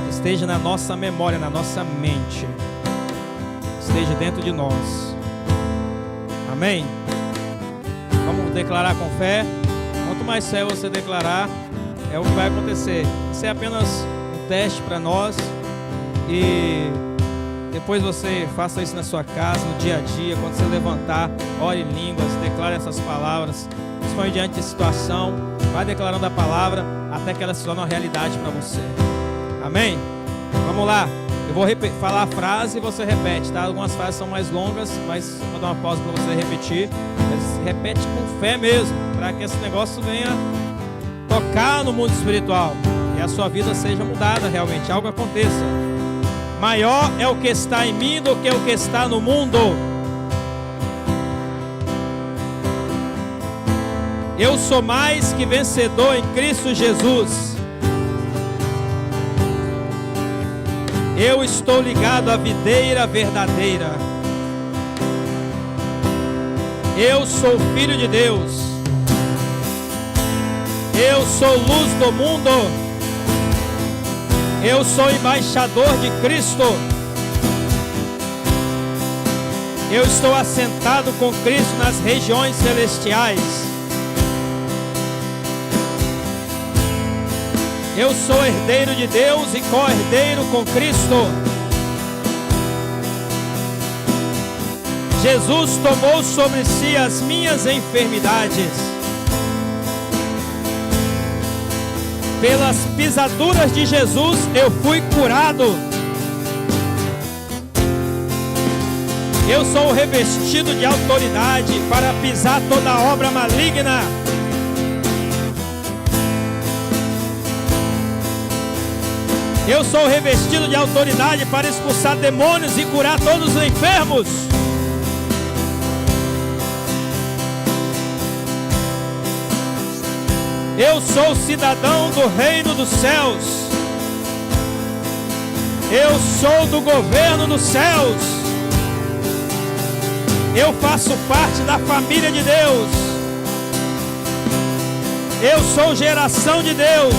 Que esteja na nossa memória, na nossa mente, esteja dentro de nós. Amém? Vamos declarar com fé. Quanto mais fé você declarar, é o que vai acontecer. Isso é apenas um teste para nós. E depois você faça isso na sua casa, no dia a dia. Quando você levantar, ore em línguas, declare essas palavras. Principalmente diante de situação, vai declarando a palavra até que ela se torne uma realidade para você. Amém? Vamos lá. Eu vou falar a frase e você repete, tá? Algumas frases são mais longas, mas vou dar uma pausa para você repetir. Mas repete com fé mesmo, para que esse negócio venha tocar no mundo espiritual e a sua vida seja mudada realmente, algo aconteça. Maior é o que está em mim do que o que está no mundo. Eu sou mais que vencedor em Cristo Jesus. Eu estou ligado à videira verdadeira. Eu sou filho de Deus. Eu sou luz do mundo. Eu sou embaixador de Cristo. Eu estou assentado com Cristo nas regiões celestiais. Eu sou herdeiro de Deus e co-herdeiro com Cristo. Jesus tomou sobre si as minhas enfermidades. Pelas pisaduras de Jesus eu fui curado. Eu sou revestido de autoridade para pisar toda obra maligna. Eu sou revestido de autoridade para expulsar demônios e curar todos os enfermos. Eu sou cidadão do reino dos céus. Eu sou do governo dos céus. Eu faço parte da família de Deus. Eu sou geração de Deus.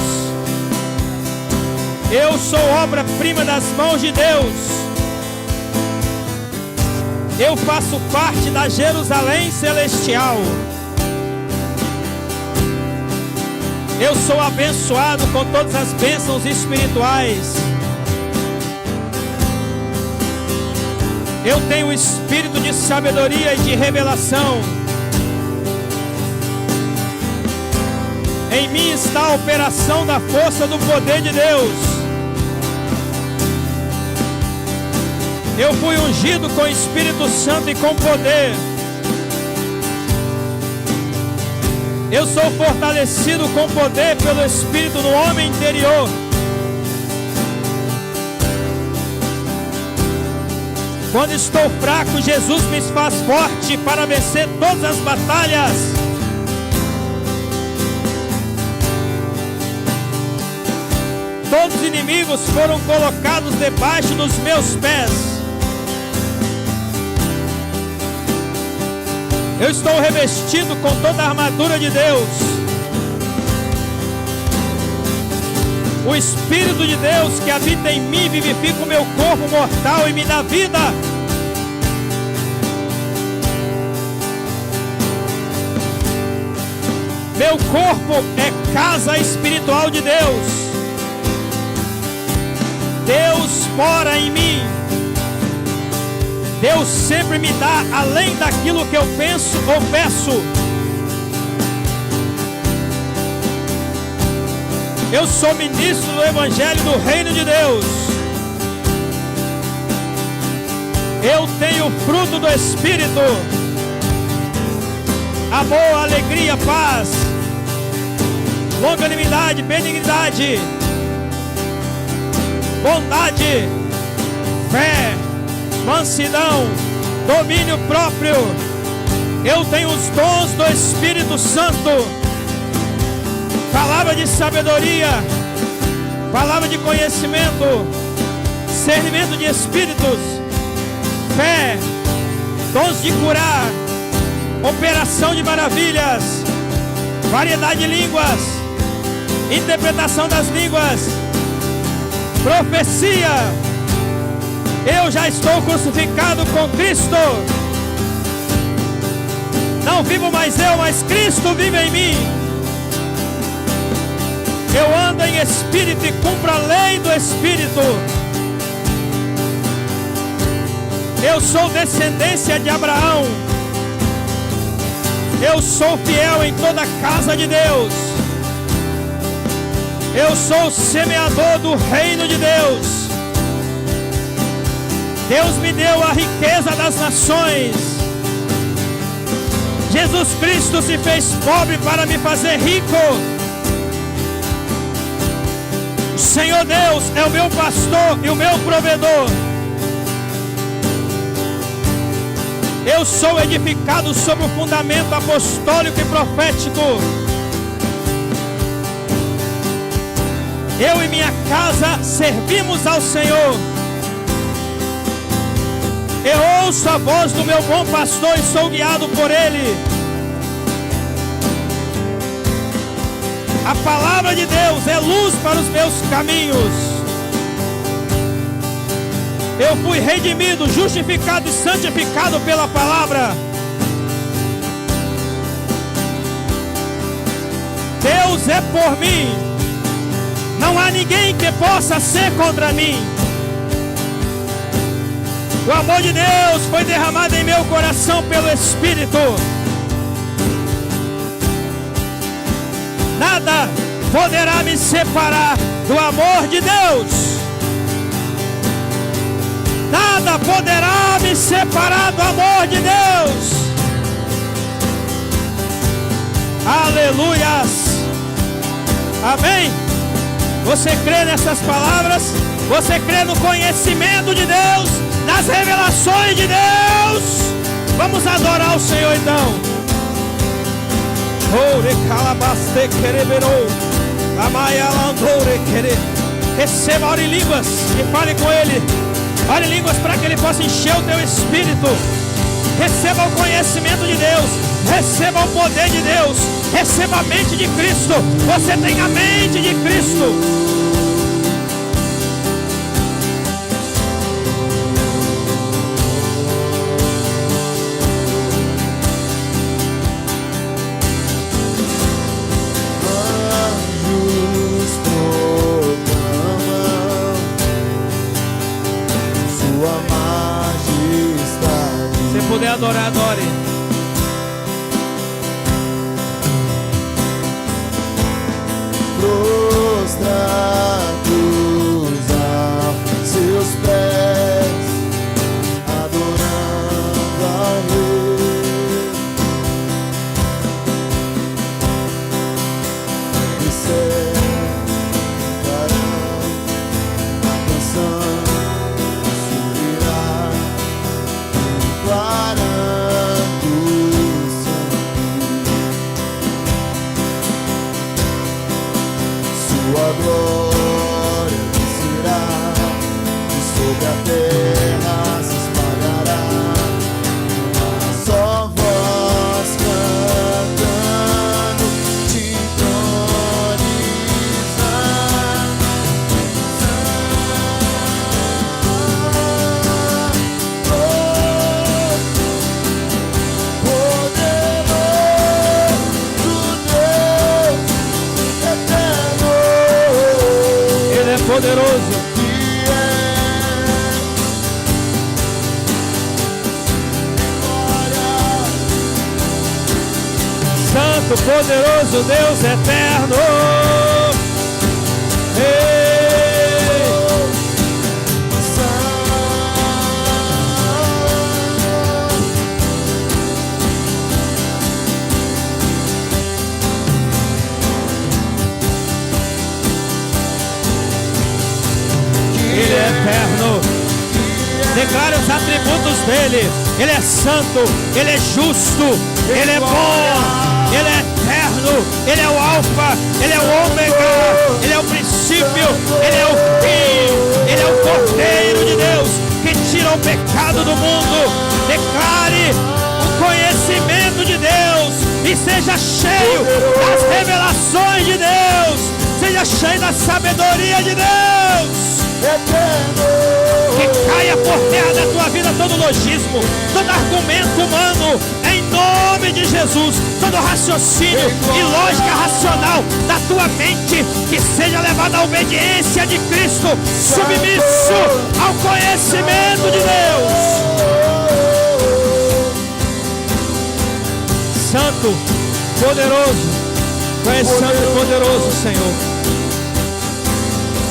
Eu sou obra-prima das mãos de Deus. Eu faço parte da Jerusalém celestial. Eu sou abençoado com todas as bênçãos espirituais. Eu tenho o espírito de sabedoria e de revelação. Em mim está a operação da força do poder de Deus. Eu fui ungido com o Espírito Santo e com poder. Eu sou fortalecido com poder pelo Espírito no homem interior. Quando estou fraco, Jesus me faz forte para vencer todas as batalhas. Todos os inimigos foram colocados debaixo dos meus pés. Eu estou revestido com toda a armadura de Deus. O Espírito de Deus que habita em mim vivifica o meu corpo mortal e me dá vida. Meu corpo é casa espiritual de Deus. Deus mora em mim. Deus sempre me dá além daquilo que eu penso ou peço. Eu sou ministro do Evangelho do Reino de Deus. Eu tenho o fruto do Espírito: amor, alegria, paz, longanimidade, benignidade, bondade, fé, mansidão, domínio próprio. Eu tenho os dons do Espírito Santo: palavra de sabedoria, palavra de conhecimento, discernimento de espíritos, fé, dons de curar, operação de maravilhas, variedade de línguas, interpretação das línguas, profecia. Eu já estou crucificado com Cristo. Não vivo mais eu, mas Cristo vive em mim. Eu ando em Espírito e cumpro a lei do Espírito. Eu sou descendência de Abraão. Eu sou fiel em toda a casa de Deus. Eu sou o semeador do reino de Deus. Deus me deu a riqueza das nações. Jesus Cristo se fez pobre para me fazer rico. O Senhor Deus é o meu pastor e o meu provedor. Eu sou edificado sobre o fundamento apostólico e profético. Eu e minha casa servimos ao Senhor. Eu ouço a voz do meu bom pastor e sou guiado por Ele. A palavra de Deus é luz para os meus caminhos. Eu fui redimido, justificado e santificado pela palavra. Deus é por mim. Não há ninguém que possa ser contra mim. O amor de Deus foi derramado em meu coração pelo Espírito. Nada poderá me separar do amor de Deus. Nada poderá me separar do amor de Deus. Aleluias. Amém? Você crê nessas palavras? Você crê no conhecimento de Deus? Nas revelações de Deus? Vamos adorar o Senhor então. Receba, ore em línguas e fale com Ele. Ore em línguas para que Ele possa encher o teu espírito. Receba o conhecimento de Deus. Receba o poder de Deus. Receba a mente de Cristo. Você tem a mente de Cristo. puder adorar, adore. Prostrados a seus pés, adorando ao Rei, e cantarão a canção, subirá, declarando sua glória descerá, e sobre a terra se espalhará uma só voz cantando, te entronizando. Poderoso. Santo, poderoso Deus eterno. Ele é eterno. Declare os atributos dele. Ele é santo, ele é justo, ele é bom, ele é eterno, ele é o alfa, ele é o ômega, ele é o princípio, ele é o fim, ele é o Cordeiro de Deus que tira o pecado do mundo. Declare o conhecimento de Deus e seja cheio das revelações de Deus, seja cheio da sabedoria de Deus. Que caia por terra da tua vida todo logismo, todo argumento humano, em nome de Jesus. Todo raciocínio e lógica racional da tua mente, que seja levada à obediência de Cristo, submisso ao conhecimento de Deus. Santo, poderoso, tu és santo e poderoso, Senhor.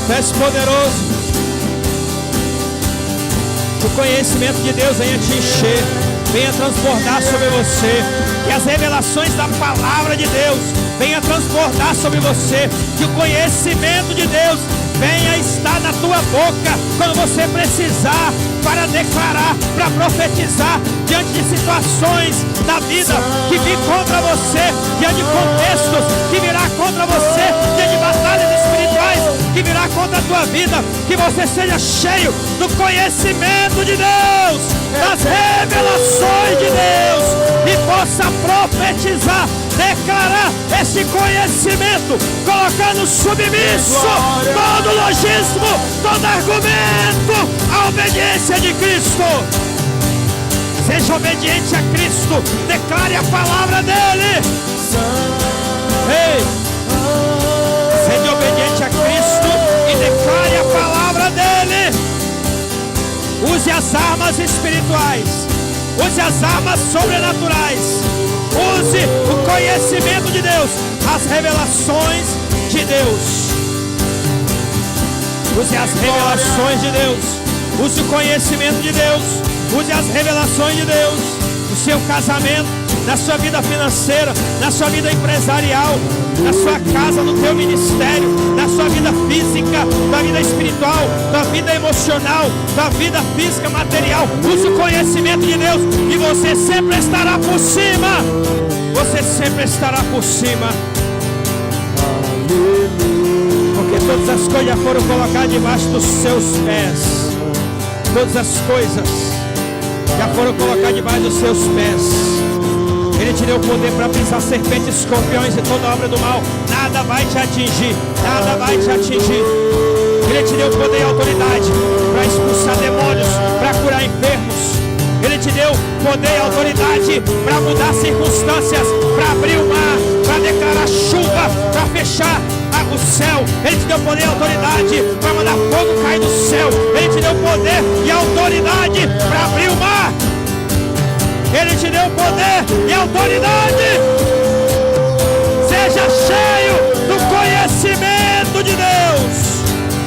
Tu és poderoso. O conhecimento de Deus venha te encher, venha transbordar sobre você. Que as revelações da palavra de Deus venha transbordar sobre você. Que o conhecimento de Deus venha estar na tua boca quando você precisar, para declarar, para profetizar diante de situações da vida que vir contra você, diante de contextos que virá contra você, diante de batalhas espirituais que virá contra a tua vida. Que você seja cheio do conhecimento de Deus, das revelações de Deus, e possa profetizar, declarar esse conhecimento, colocando submisso todo logismo, todo argumento à obediência de Cristo. Seja obediente a Cristo, declare a palavra dele. Ei, seja obediente a Cristo e declare a palavra dele. Use as armas espirituais, use as armas sobrenaturais, use o conhecimento de Deus, as revelações de Deus. Use as revelações de Deus, use o conhecimento de Deus, use as revelações de Deus. No seu casamento, na sua vida financeira, na sua vida empresarial, na sua casa, no teu ministério, na sua vida física, na vida espiritual, na vida emocional, na vida física, material. Use o conhecimento de Deus e você sempre estará por cima. Você sempre estará por cima. Porque todas as coisas já foram colocadas debaixo dos seus pés. Todas as coisas já foram colocadas debaixo dos seus pés. Ele te deu o poder para pisar serpentes, escorpiões e toda obra do mal. Nada vai te atingir, nada vai te atingir. Ele te deu o poder e a autoridade para expulsar demônios, para curar enfermos. Ele te deu poder e autoridade para mudar circunstâncias, para abrir o mar, para declarar chuva, para fechar o céu. Ele te deu poder e autoridade para mandar fogo cair do céu. Ele te deu poder e autoridade para abrir o mar. Ele te deu poder e autoridade. Seja cheio do conhecimento de Deus,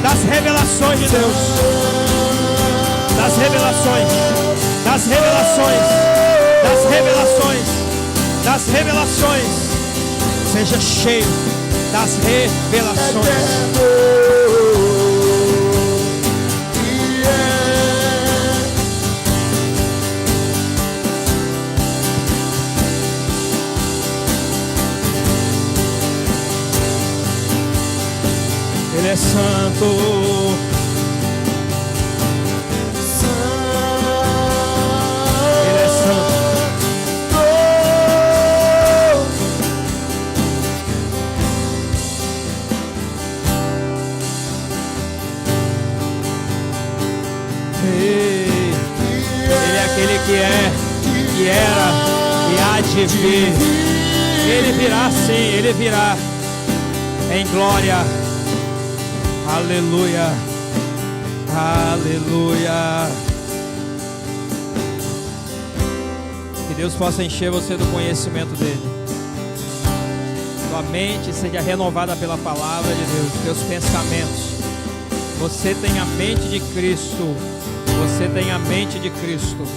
das revelações de Deus, das revelações, das revelações, das revelações, das revelações. Seja cheio das revelações. Ele é santo. Ele é santo. Ele é aquele que é, que era e há de vir. Ele virá sim, ele virá em glória. Aleluia, aleluia. Que Deus possa encher você do conhecimento dele. Sua mente seja renovada pela palavra de Deus. Teus pensamentos. Você tem a mente de Cristo. Você tem a mente de Cristo.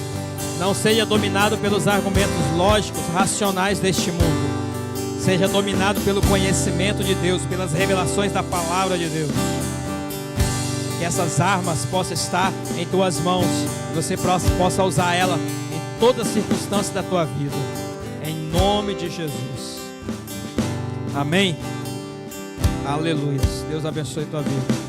Não seja dominado pelos argumentos lógicos, racionais deste mundo. Seja dominado pelo conhecimento de Deus, pelas revelações da palavra de Deus. Que essas armas possam estar em tuas mãos, que você possa usar ela em todas as circunstâncias da tua vida, em nome de Jesus. Amém? Aleluia. Deus abençoe tua vida.